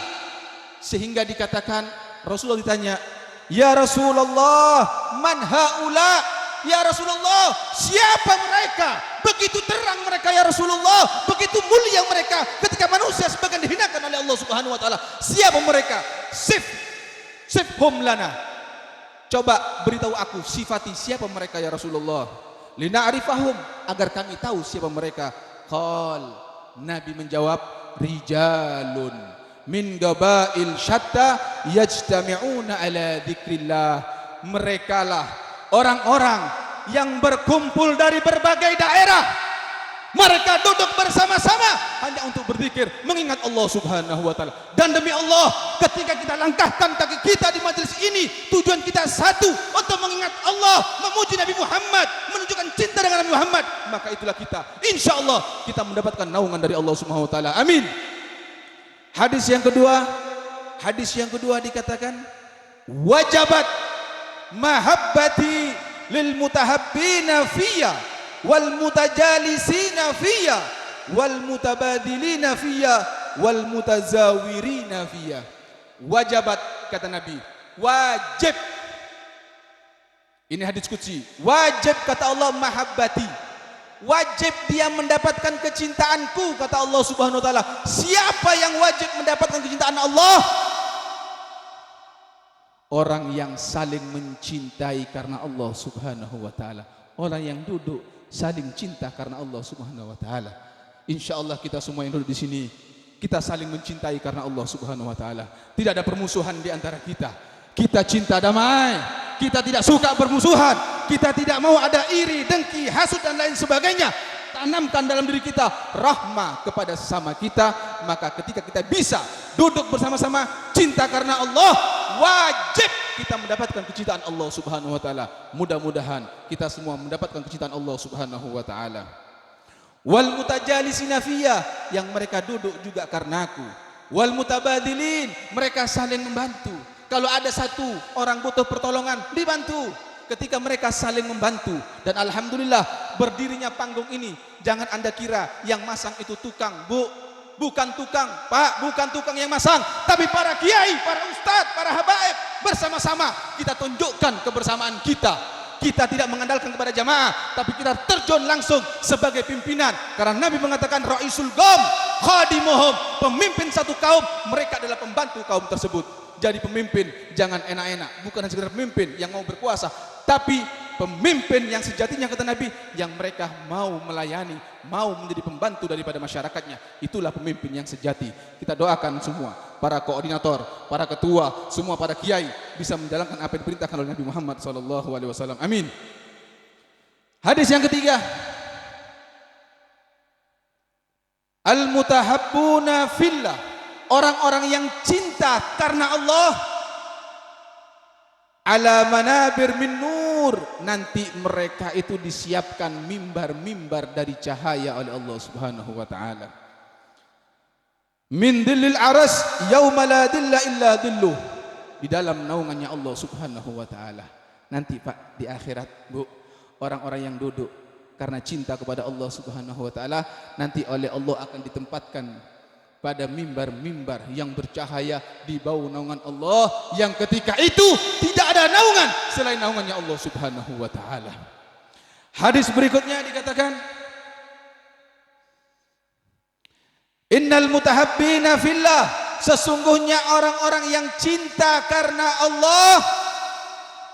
sehingga dikatakan, Rasulullah ditanya, "Ya Rasulullah, man haula?" Ya Rasulullah, siapa mereka? Begitu terang mereka ya Rasulullah, begitu mulia mereka ketika manusia sebagian dihinakan oleh Allah Subhanahu wa taala. Siapa mereka? Sifhum lana. Coba beritahu aku, sifati siapa mereka ya Rasulullah. Lina'rifahum, agar kami tahu siapa mereka. Qal, Nabi menjawab, rijalun min gabail syatta yajtami'una ala dzikrillah. Merekalah orang-orang yang berkumpul dari berbagai daerah. Mereka duduk bersama-sama hanya untuk berzikir, mengingat Allah Subhanahu wa taala. Dan demi Allah, ketika kita langkahkan kaki kita di majelis ini, tujuan kita satu, untuk mengingat Allah, memuji Nabi Muhammad, menunjukkan cinta dengan Nabi Muhammad, maka itulah kita, insyaallah kita mendapatkan naungan dari Allah Subhanahu wa taala. Amin. Hadis yang kedua dikatakan, wajabat mahabbati lil mutahabbina fiyya wal mutajalisina fiyya wal mutabadilina fiyya wal mutazawirina fiyya. Wajabat, kata Nabi, wajib. Ini hadis qudsi. Wajib, kata Allah, mahabbati. Wajib dia mendapatkan kecintaanku, kata Allah Subhanahu wa taala. Siapa yang wajib mendapatkan kecintaan Allah? Orang yang saling mencintai karena Allah Subhanahu wa taala. Orang yang duduk saling cinta karena Allah Subhanahu wa taala. Insyaallah kita semua yang duduk di sini, kita saling mencintai karena Allah Subhanahu wa taala. Tidak ada permusuhan di antara kita. Kita cinta damai. Kita tidak suka bermusuhan. Kita tidak mau ada iri, dengki, hasud dan lain sebagainya. Tanamkan dalam diri kita rahmah kepada sesama kita, maka ketika kita bisa duduk bersama-sama cinta karena Allah, wajib kita mendapatkan kecintaan Allah Subhanahu wa taala. Mudah-mudahan kita semua mendapatkan kecintaan Allah Subhanahu wa taala. Wal mutajalisina fiyya, yang mereka duduk juga karenaku. Wal mutabadilin, mereka saling membantu. Kalau ada satu orang butuh pertolongan, dibantu. Ketika mereka saling membantu, dan alhamdulillah berdirinya panggung ini, jangan Anda kira yang masang itu tukang, Bu. Bukan tukang, Pak, bukan tukang yang masang, tapi para kiai, para ustadz, para habaib bersama-sama kita tunjukkan kebersamaan kita. Kita tidak mengandalkan kepada jamaah, tapi kita terjun langsung sebagai pimpinan. Karena Nabi mengatakan Ra'isul Qaum khadimuhum, pemimpin satu kaum, mereka adalah pembantu kaum tersebut. Jadi pemimpin jangan enak-enak, bukan hanya sekedar pemimpin yang mau berkuasa, tapi pemimpin yang sejatinya, kata Nabi, yang mereka mau melayani, mau menjadi pembantu daripada masyarakatnya. Itulah pemimpin yang sejati. Kita doakan semua, para koordinator, para ketua, semua para kiai bisa menjalankan apa yang diperintahkan oleh Nabi Muhammad SAW. Amin. Hadis yang ketiga, al-mutahabbuna fillah, orang-orang yang cinta karena Allah, ala manabir min nur, nanti mereka itu disiapkan mimbar-mimbar dari cahaya oleh Allah Subhanahu wa taala. Min dhillil aras yauma la dhilla illa dhilluh, di dalam naungannya Allah Subhanahu wa taala. Nanti Pak, di akhirat, Bu, orang-orang yang duduk karena cinta kepada Allah Subhanahu wa taala, nanti oleh Allah akan ditempatkan pada mimbar-mimbar yang bercahaya di bawah naungan Allah, yang ketika itu tidak ada naungan selain naungannya Allah Subhanahu wa taala. Hadis berikutnya dikatakan, innal mutahabbina fillah, sesungguhnya orang-orang yang cinta karena Allah,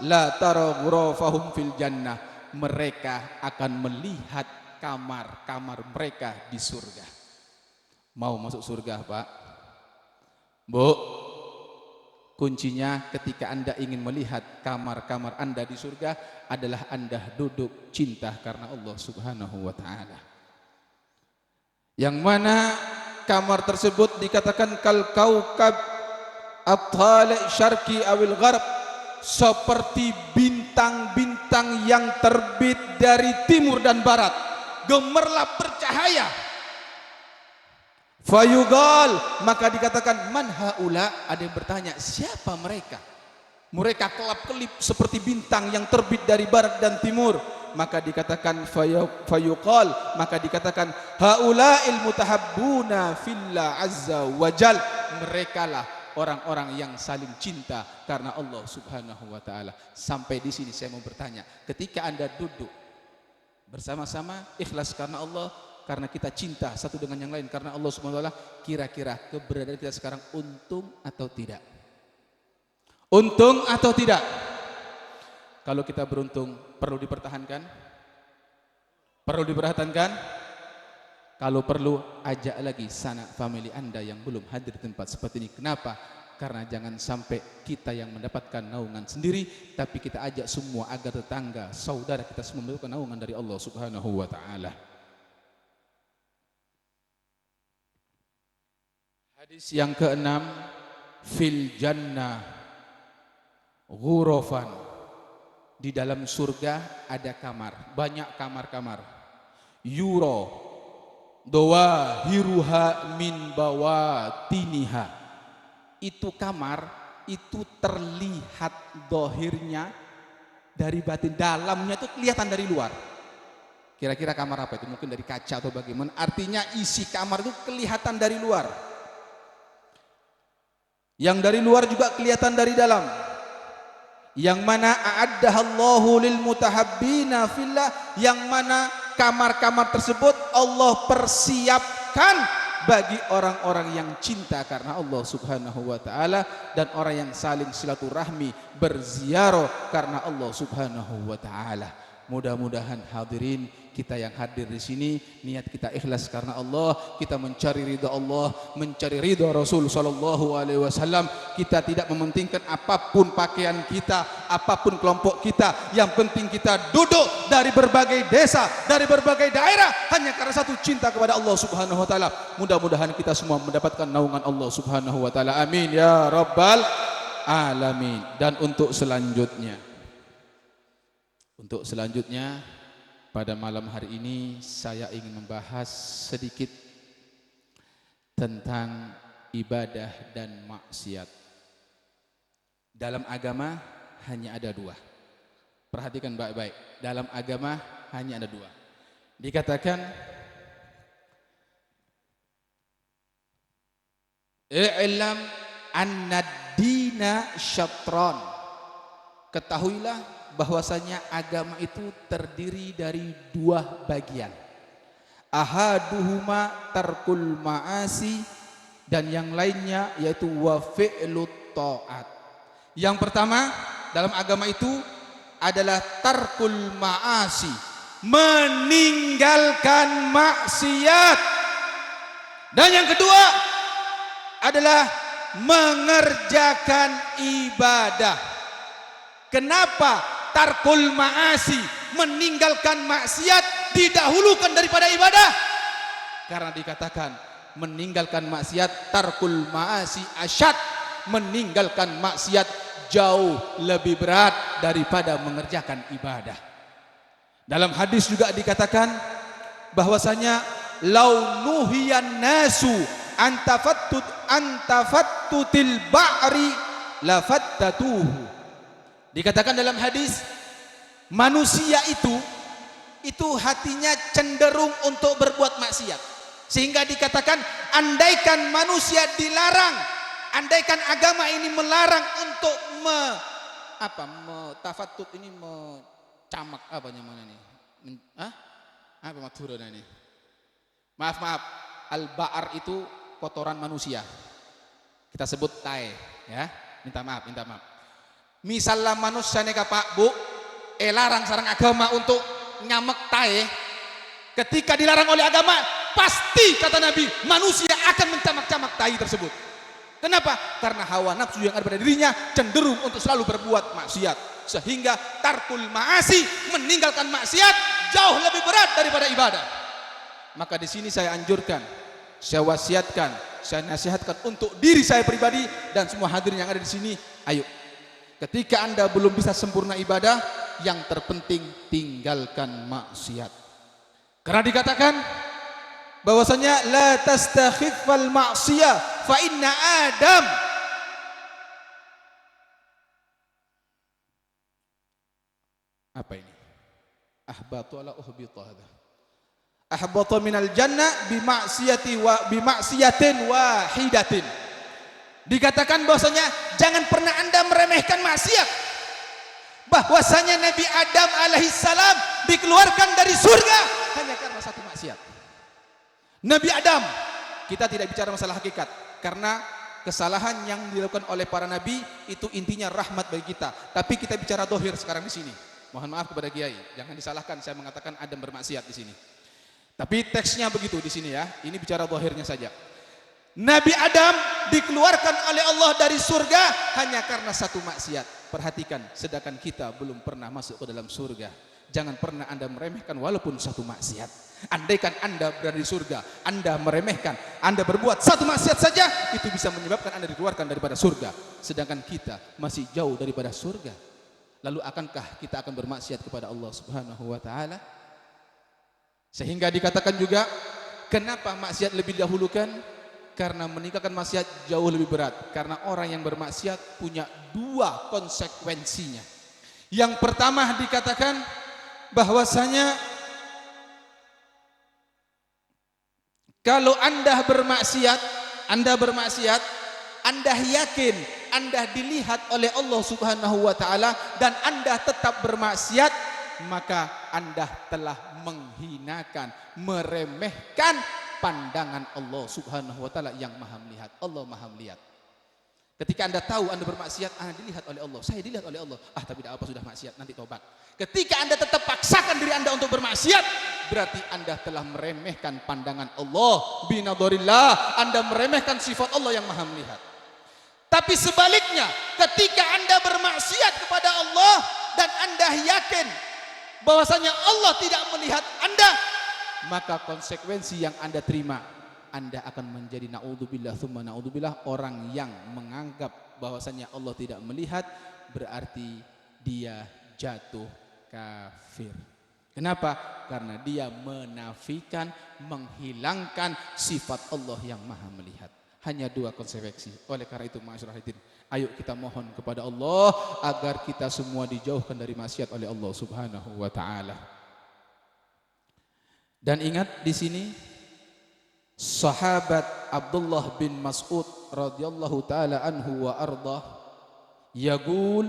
la tara ghurafahum fil jannah, mereka akan melihat kamar-kamar mereka di surga. Mau masuk surga, Pak? Bu, kuncinya ketika Anda ingin melihat kamar-kamar Anda di surga adalah Anda duduk cinta karena Allah Subhanahu wa taala. Yang mana kamar tersebut dikatakan kal kaukab at-tali' syarqi awil gharb, seperti bintang-bintang yang terbit dari timur dan barat, gemerlap bercahaya. Fayugal, maka dikatakan man haula, ada yang bertanya siapa mereka? Mereka kelap-kelip seperti bintang yang terbit dari barat dan timur. Maka dikatakan fayuqal, maka dikatakan haula'il mutahabbuna fillah azza wajal, merekalah orang-orang yang saling cinta karena Allah Subhanahu wa taala. Sampai di sini saya mau bertanya, ketika Anda duduk bersama-sama ikhlas karena Allah, karena kita cinta satu dengan yang lain karena Allah Subhanahu wa taala, kira-kira keberadaan kita sekarang untung atau tidak? Untung atau tidak? Kalau kita beruntung, perlu dipertahankan? Perlu dipertahankan? Kalau perlu ajak lagi sanak family Anda yang belum hadir di tempat seperti ini. Kenapa? Karena jangan sampai kita yang mendapatkan naungan sendiri, tapi kita ajak semua agar tetangga, saudara kita semua mendapatkan naungan dari Allah Subhanahu wa taala. Hadis yang keenam, fil jannah ghurafan. Di dalam surga ada kamar, banyak kamar-kamar. Yuro dawahiruha min bawatiniha. Itu kamar itu terlihat dohirnya dari batin, dalamnya itu kelihatan dari luar. Kira-kira kamar apa itu? Mungkin dari kaca atau bagaimana? Artinya isi kamar itu kelihatan dari luar. Yang dari luar juga kelihatan dari dalam. Yang mana a'addahallahu lil mutahabbina fillah, yang mana kamar-kamar tersebut Allah persiapkan bagi orang-orang yang cinta karena Allah Subhanahu wa taala dan orang yang saling silaturahmi berziarah karena Allah Subhanahu wa taala. Mudah-mudahan hadirin kita yang hadir di sini niat kita ikhlas karena Allah, kita mencari ridha Allah, mencari ridha Rasul sallallahu alaihi wasallam. Kita tidak mementingkan apapun pakaian kita, apapun kelompok kita. Yang penting kita duduk dari berbagai desa, dari berbagai daerah hanya karena satu cinta kepada Allah Subhanahu wa taala. Mudah-mudahan kita semua mendapatkan naungan Allah Subhanahu wa taala. Amin ya rabbal alamin. Dan untuk selanjutnya pada malam hari ini saya ingin membahas sedikit tentang ibadah dan maksiat. Dalam agama hanya ada dua. Perhatikan baik-baik. Dalam agama hanya ada dua. Dikatakan i'lam annad-dina syatran. Ketahuilah bahwasanya agama itu terdiri dari dua bagian. Ahaduhuma tarkul ma'asi, dan yang lainnya yaitu wa fi'lut ta'at. Yang pertama dalam agama itu adalah tarkul ma'asi, meninggalkan maksiat. Dan yang kedua adalah mengerjakan ibadah. Kenapa tarkul ma'asi, meninggalkan maksiat didahulukan daripada ibadah? Karena dikatakan meninggalkan maksiat, tarkul ma'asi asyad, meninggalkan maksiat jauh lebih berat daripada mengerjakan ibadah. Dalam hadis juga dikatakan bahwasanya lau nuhiyan nasu antafattutil ba'ri lafattatuhu. Dikatakan dalam hadis, manusia itu hatinya cenderung untuk berbuat maksiat. Sehingga dikatakan andaikan manusia dilarang, andaikan agama ini melarang untuk tafattut ini camak apa namanya nih? Apa maturana ini? Maaf, al-ba'ar itu kotoran manusia. Kita sebut tae, ya. Minta maaf. Misalnya manusia neka Pak Bu, larang sarang agama untuk nyamek tae. Ketika dilarang oleh agama, pasti kata Nabi, manusia akan mencamak-camak tae tersebut. Kenapa? Karena hawa nafsu yang ada pada dirinya cenderung untuk selalu berbuat maksiat. Sehingga tarkul ma'asi, meninggalkan maksiat jauh lebih berat daripada ibadah. Maka di sini saya anjurkan, saya wasiatkan, saya nasihatkan untuk diri saya pribadi dan semua hadirin yang ada di sini, ayo. Ketika Anda belum bisa sempurna ibadah, yang terpenting tinggalkan maksiat. Karena dikatakan bahwasanya la tastakhiffal ma'siyah fa inna Adam. Apa ini? Ahbatu ala uhbita hadha. Ahbata minal jannah bimaksiatin wahidatin. Dikatakan bahwasanya jangan pernah Anda meremehkan maksiat. Bahwasanya Nabi Adam alaihissalam dikeluarkan dari surga hanya karena satu maksiat. Nabi Adam, kita tidak bicara masalah hakikat, karena kesalahan yang dilakukan oleh para nabi itu intinya rahmat bagi kita. Tapi kita bicara dohir sekarang di sini. Mohon maaf kepada Kiai, jangan disalahkan saya mengatakan Adam bermaksiat di sini. Tapi teksnya begitu di sini ya. Ini bicara zahirnya saja. Nabi Adam dikeluarkan oleh Allah dari surga hanya karena satu maksiat. Perhatikan, sedangkan kita belum pernah masuk ke dalam surga. Jangan pernah Anda meremehkan walaupun satu maksiat. Andaikan Anda berada di surga, Anda meremehkan, Anda berbuat satu maksiat saja, itu bisa menyebabkan Anda dikeluarkan daripada surga. Sedangkan kita masih jauh daripada surga. Lalu akankah kita akan bermaksiat kepada Allah Subhanahu wa taala? Sehingga dikatakan juga, kenapa maksiat lebih dahulukan? Karena meninggalkan maksiat jauh lebih berat. Karena orang yang bermaksiat punya dua konsekuensinya. Yang pertama dikatakan bahwasanya kalau Anda bermaksiat, Anda yakin Anda dilihat oleh Allah Subhanahu wa taala dan Anda tetap bermaksiat, maka Anda telah menghinakan, meremehkan pandangan Allah Subhanahu wa taala yang Maha melihat. Allah Maha melihat. Ketika Anda tahu Anda bermaksiat, Anda dilihat oleh Allah. Saya dilihat oleh Allah. Tapi tidak apa, sudah maksiat, nanti tobat. Ketika Anda tetap paksakan diri Anda untuk bermaksiat, berarti Anda telah meremehkan pandangan Allah. Binadharillah, Anda meremehkan sifat Allah yang Maha melihat. Tapi sebaliknya, ketika Anda bermaksiat kepada Allah dan Anda yakin bahwasanya Allah tidak melihat Anda, maka konsekuensi yang Anda terima, Anda akan menjadi naudzubillah tsumma naudzubillah, orang yang menganggap bahwasanya Allah tidak melihat, berarti dia jatuh kafir. Kenapa? Karena dia menafikan, menghilangkan sifat Allah yang Maha melihat. Hanya dua konsekuensi. Oleh karena itu, ma'asyiral hadirin, ayo kita mohon kepada Allah agar kita semua dijauhkan dari maksiat oleh Allah Subhanahu wa taala. Dan ingat di sini sahabat Abdullah bin Mas'ud radhiyallahu taala anhu wa ardah yaqul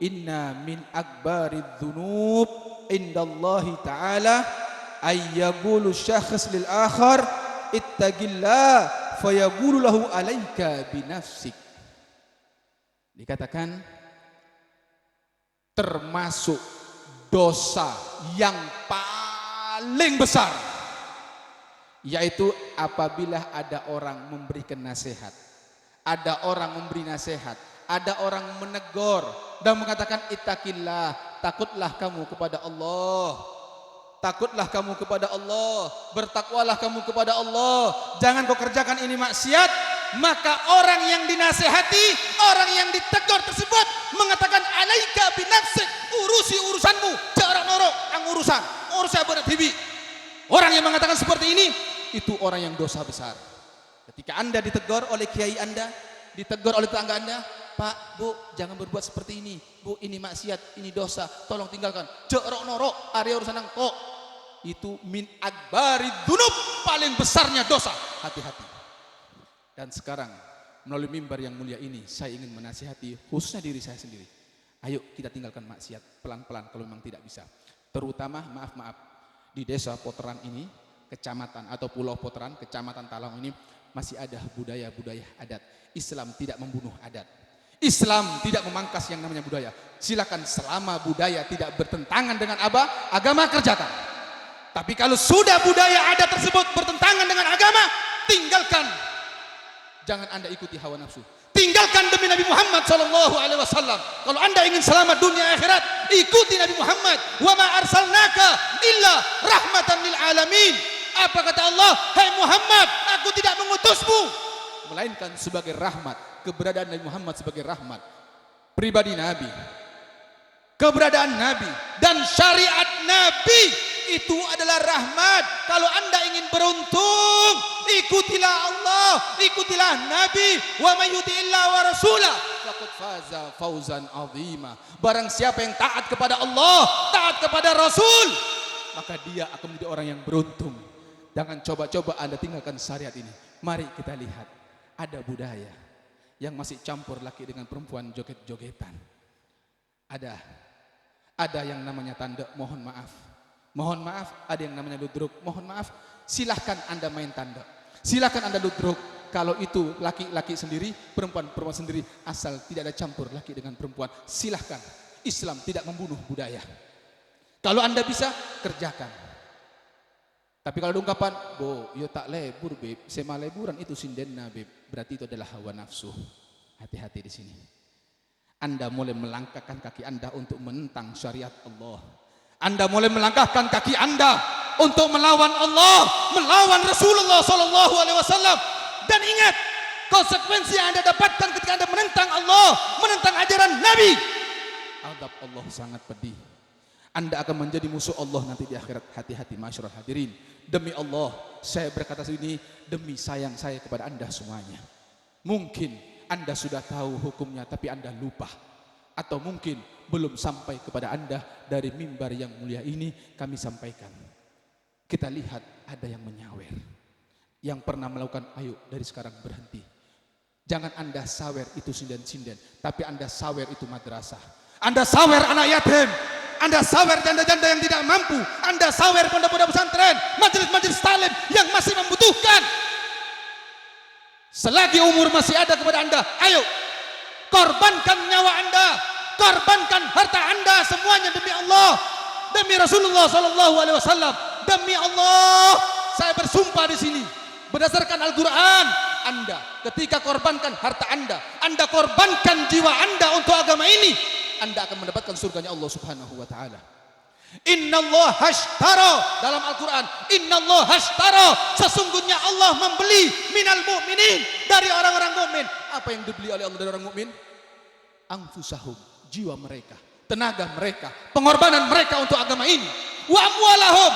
inna min akbaridz dzunub indallahi taala ay yaqulu syakhs lil akhar ittaqillah fayaqulu lahu alaika binafsik. Dikatakan termasuk dosa yang paling besar, yaitu apabila ada orang memberikan nasihat, ada orang memberi nasihat, ada orang menegur dan mengatakan ittaqillah, takutlah kamu kepada Allah, takutlah kamu kepada Allah, bertakwalah kamu kepada Allah, jangan kau kerjakan ini maksiat. Maka orang yang dinasihati, orang yang ditegur tersebut mengatakan alaika binafsik, urusi urusanmu, jangan norok ang urusan berat hibi. Orang yang mengatakan seperti ini, itu orang yang dosa besar. Ketika Anda ditegur oleh kiai Anda, ditegur oleh tetangga Anda, Pak, Bu, jangan berbuat seperti ini. Bu, ini maksiat, ini dosa, tolong tinggalkan. Jorok norok, area urusan engkau. Itu min akbarid dzunub, paling besarnya dosa. Hati-hati. Dan sekarang melalui mimbar yang mulia ini, saya ingin menasihati khususnya diri saya sendiri. Ayo kita tinggalkan maksiat pelan-pelan kalau memang tidak bisa. Terutama maaf di desa Poteran ini, kecamatan atau Pulau Poteran, kecamatan Talang ini masih ada budaya-budaya adat. Islam tidak membunuh adat. Islam tidak memangkas yang namanya budaya. Silakan selama budaya tidak bertentangan dengan agama, kerjakan. Tapi kalau sudah budaya adat tersebut bertentangan dengan agama, tinggalkan. Jangan Anda ikuti hawa nafsu. Tinggalkan demi Nabi Muhammad SAW. Kalau Anda ingin selamat dunia akhirat, ikuti Nabi Muhammad. Wa ma arsalnaka illa rahmatan lil alamin. Apa kata Allah? Hai Muhammad, aku tidak mengutusmu melainkan sebagai rahmat. Keberadaan Nabi Muhammad sebagai rahmat. Pribadi Nabi, keberadaan Nabi dan syariat Nabi itu adalah rahmat. Kalau Anda ingin beruntung, ikutilah Allah, ikutilah Nabi. Wa may yuti'illah wa rasulah faqad faza fauzan 'azima. Barang siapa yang taat kepada Allah, taat kepada Rasul, maka dia akan menjadi orang yang beruntung. Jangan coba-coba Anda tinggalkan syariat ini. Mari kita lihat, ada budaya yang masih campur laki dengan perempuan, joget-jogetan. Ada yang namanya tanda, mohon maaf, ada yang namanya ludruk, mohon maaf. Silahkan Anda main tanda, silahkan Anda ludruk. Kalau itu laki-laki sendiri, perempuan sendiri, asal tidak ada campur laki dengan perempuan, silahkan. Islam tidak membunuh budaya. Kalau Anda bisa, kerjakan. Tapi kalau ada ungkapan, bo, yo tak lebur beb, sema leburan itu sindenna beb, berarti itu adalah hawa nafsu. Hati-hati di sini. Anda mulai melangkahkan kaki Anda untuk menentang syariat Allah. Anda mulai melangkahkan kaki Anda untuk melawan Allah, melawan Rasulullah Sallallahu Alaihi Wasallam. Dan ingat, konsekuensi yang Anda dapatkan ketika Anda menentang Allah, menentang ajaran Nabi, azab Allah sangat pedih. Anda akan menjadi musuh Allah nanti di akhirat. Hati-hati masyarakat hadirin. Demi Allah, saya berkata ini demi sayang saya kepada Anda semuanya. Mungkin Anda sudah tahu hukumnya tapi Anda lupa. Atau mungkin belum sampai kepada Anda dari mimbar yang mulia ini kami sampaikan. Kita lihat ada yang menyawer. Yang pernah melakukan, ayo dari sekarang berhenti. Jangan Anda sawer itu sinden-sinden, tapi Anda sawer itu madrasah. Anda sawer anak yatim. Anda sawer janda-janda yang tidak mampu. Anda sawer pondok-pondok pesantren, majelis-majelis taklim yang masih membutuhkan. Selagi umur masih ada kepada Anda, ayo korbankan nyawa Anda, korbankan harta Anda semuanya demi Allah, demi Rasulullah Sallallahu Alaihi Wasallam, demi Allah. Saya bersumpah di sini berdasarkan Al-Quran. Anda ketika korbankan harta Anda korbankan jiwa Anda untuk agama ini, Anda akan mendapatkan surganya Allah Subhanahu wa taala. Innallaha hashtara, dalam Al-Quran, innallaha hashtara, sesungguhnya Allah membeli minal mu'minin, dari orang-orang mukmin. Apa yang dibeli oleh Allah dari orang mukmin? Anfusahum, jiwa mereka, tenaga mereka, pengorbanan mereka untuk agama ini. Wa amwalahum,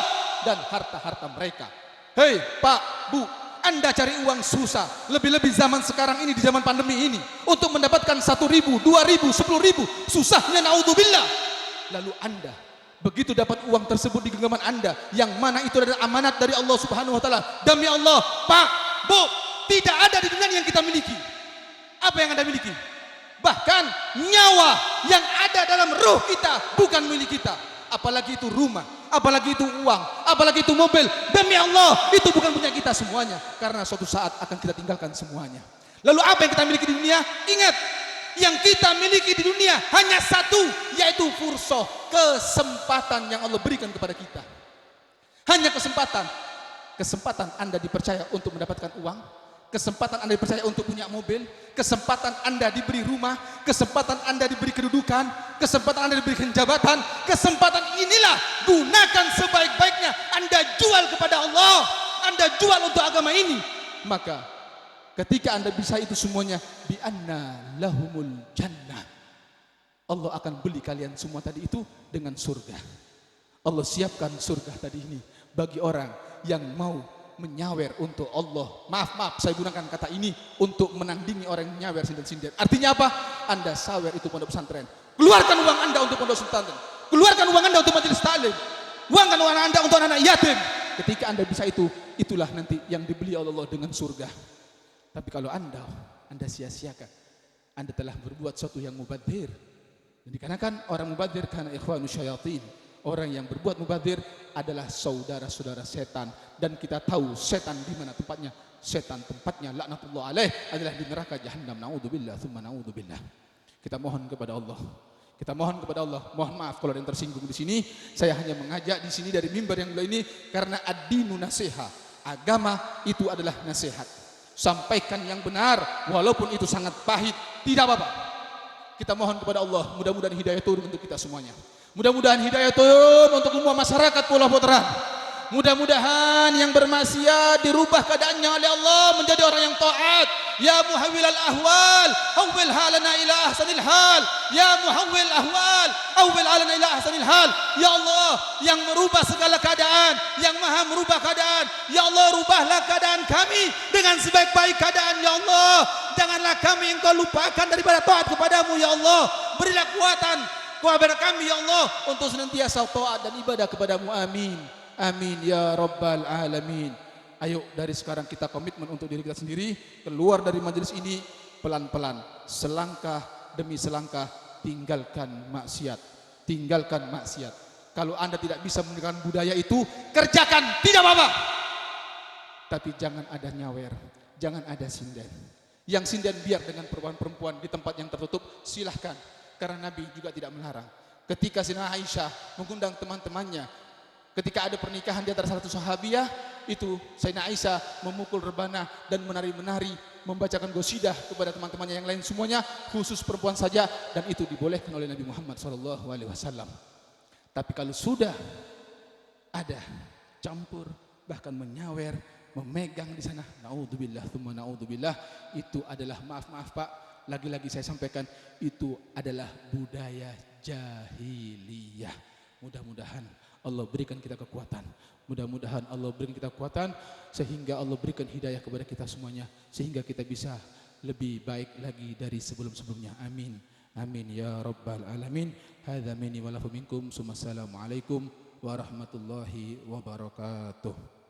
dan harta-harta mereka. Hei Pak, Bu, Anda cari uang susah, lebih-lebih zaman sekarang ini, di zaman pandemi ini, untuk mendapatkan 1.000, 2.000, 10.000, susahnya naudzubillah. Lalu Anda begitu dapat uang tersebut di genggaman Anda, yang mana itu adalah amanat dari Allah Subhanahu wa taala. Demi Allah, Pak, Bu, tidak ada di dunia yang kita miliki. Apa yang Anda miliki? Bahkan nyawa yang ada dalam ruh kita bukan milik kita. Apalagi itu rumah, apalagi itu uang, apalagi itu mobil. Demi Allah, itu bukan punya kita semuanya, karena suatu saat akan kita tinggalkan semuanya. Lalu apa yang kita miliki di dunia? Ingat, yang kita miliki di dunia hanya satu, yaitu fursoh, kesempatan yang Allah berikan kepada kita. Hanya kesempatan. Kesempatan Anda dipercaya untuk mendapatkan uang, kesempatan Anda dipercaya untuk punya mobil, kesempatan Anda diberi rumah, kesempatan Anda diberi kedudukan, kesempatan Anda diberikan jabatan. Kesempatan inilah gunakan sebaik-baiknya. Anda jual kepada Allah, Anda jual untuk agama ini. Maka ketika Anda bisa itu semuanya, bi anna lahumul jannah, Allah akan beli kalian semua tadi itu dengan surga. Allah siapkan surga tadi ini bagi orang yang mau menyawer untuk Allah. Maaf, saya gunakan kata ini untuk menandingi orang yang nyawer sinden-sinden. Artinya apa? Anda sawer itu pondok pesantren. Keluarkan uang Anda untuk pondok pesantren. Keluarkan uang Anda untuk majelis taklim. Uangkan uang Anda untuk anak yatim. Ketika Anda bisa itu, itulah nanti yang dibeli oleh Allah dengan surga. Tapi kalau Anda sia-siakan, Anda telah berbuat sesuatu yang mubadzir. Dan dikarenakan orang mubadzir karena ikhwanu syayatin. Orang yang berbuat mubadzir adalah saudara-saudara setan, dan kita tahu setan di mana tempatnya. Setan tempatnya laknatullah alaih adalah di neraka jahannam. Naudzubillah, tsumma naudzubillah. Kita mohon kepada Allah. Kita mohon kepada Allah. Mohon maaf kalau ada yang tersinggung di sini. Saya hanya mengajak di sini dari mimbar yang mulia ini karena ad-dinu nasiha. Agama itu adalah nasihat. Sampaikan yang benar walaupun itu sangat pahit, tidak apa-apa. Kita mohon kepada Allah, mudah-mudahan hidayah turun untuk kita semuanya. Mudah-mudahan hidayah turun untuk semua masyarakat Pulau Puteran. Mudah-mudahan yang bermaksiat dirubah keadaannya oleh Allah menjadi orang yang taat. Ya muhawwilal ahwal, hawwil halana ila ahsanil hal. Ya muhawwil ahwal, hawwil halana ila ahsanil hal. Ya Allah yang merubah segala keadaan, yang maha merubah keadaan. Ya Allah, rubahlah keadaan kami dengan sebaik-baik keadaan. Ya Allah, janganlah kami engkau lupakan daripada taat kepadamu. Ya Allah, berilah kuatan kepada kami ya Allah untuk senantiasa taat dan ibadah kepadamu. Amin. Amin ya rabbal alamin. Ayo dari sekarang kita komitmen untuk diri kita sendiri, keluar dari majelis ini pelan-pelan, selangkah demi selangkah, tinggalkan maksiat. Tinggalkan maksiat. Kalau Anda tidak bisa meninggalkan budaya itu, kerjakan, tidak apa-apa. Tapi jangan ada nyawer, jangan ada sinden. Yang sinden biar dengan perempuan-perempuan di tempat yang tertutup, silahkan. Karena Nabi juga tidak melarang. Ketika Sina Aisyah mengundang teman-temannya Ketika ada pernikahan di antara salah satu sahabiah, itu Sayyidina Aisyah memukul rebana dan menari-menari, membacakan qasidah kepada teman-temannya yang lain semuanya, khusus perempuan saja, dan itu dibolehkan oleh Nabi Muhammad SAW. Tapi kalau sudah ada campur, bahkan menyawer, memegang di sana, naudzubillah, tsumma naudzubillah, itu adalah maaf Pak, lagi-lagi saya sampaikan, itu adalah budaya jahiliyah. Mudah-mudahan Allah berikan kita kekuatan. Mudah-mudahan Allah berikan kita kekuatan sehingga Allah berikan hidayah kepada kita semuanya, sehingga kita bisa lebih baik lagi dari sebelum-sebelumnya. Amin. Amin ya rabbal alamin. Hadza minni wa lakum minkum. Assalamualaikum warahmatullahi wabarakatuh.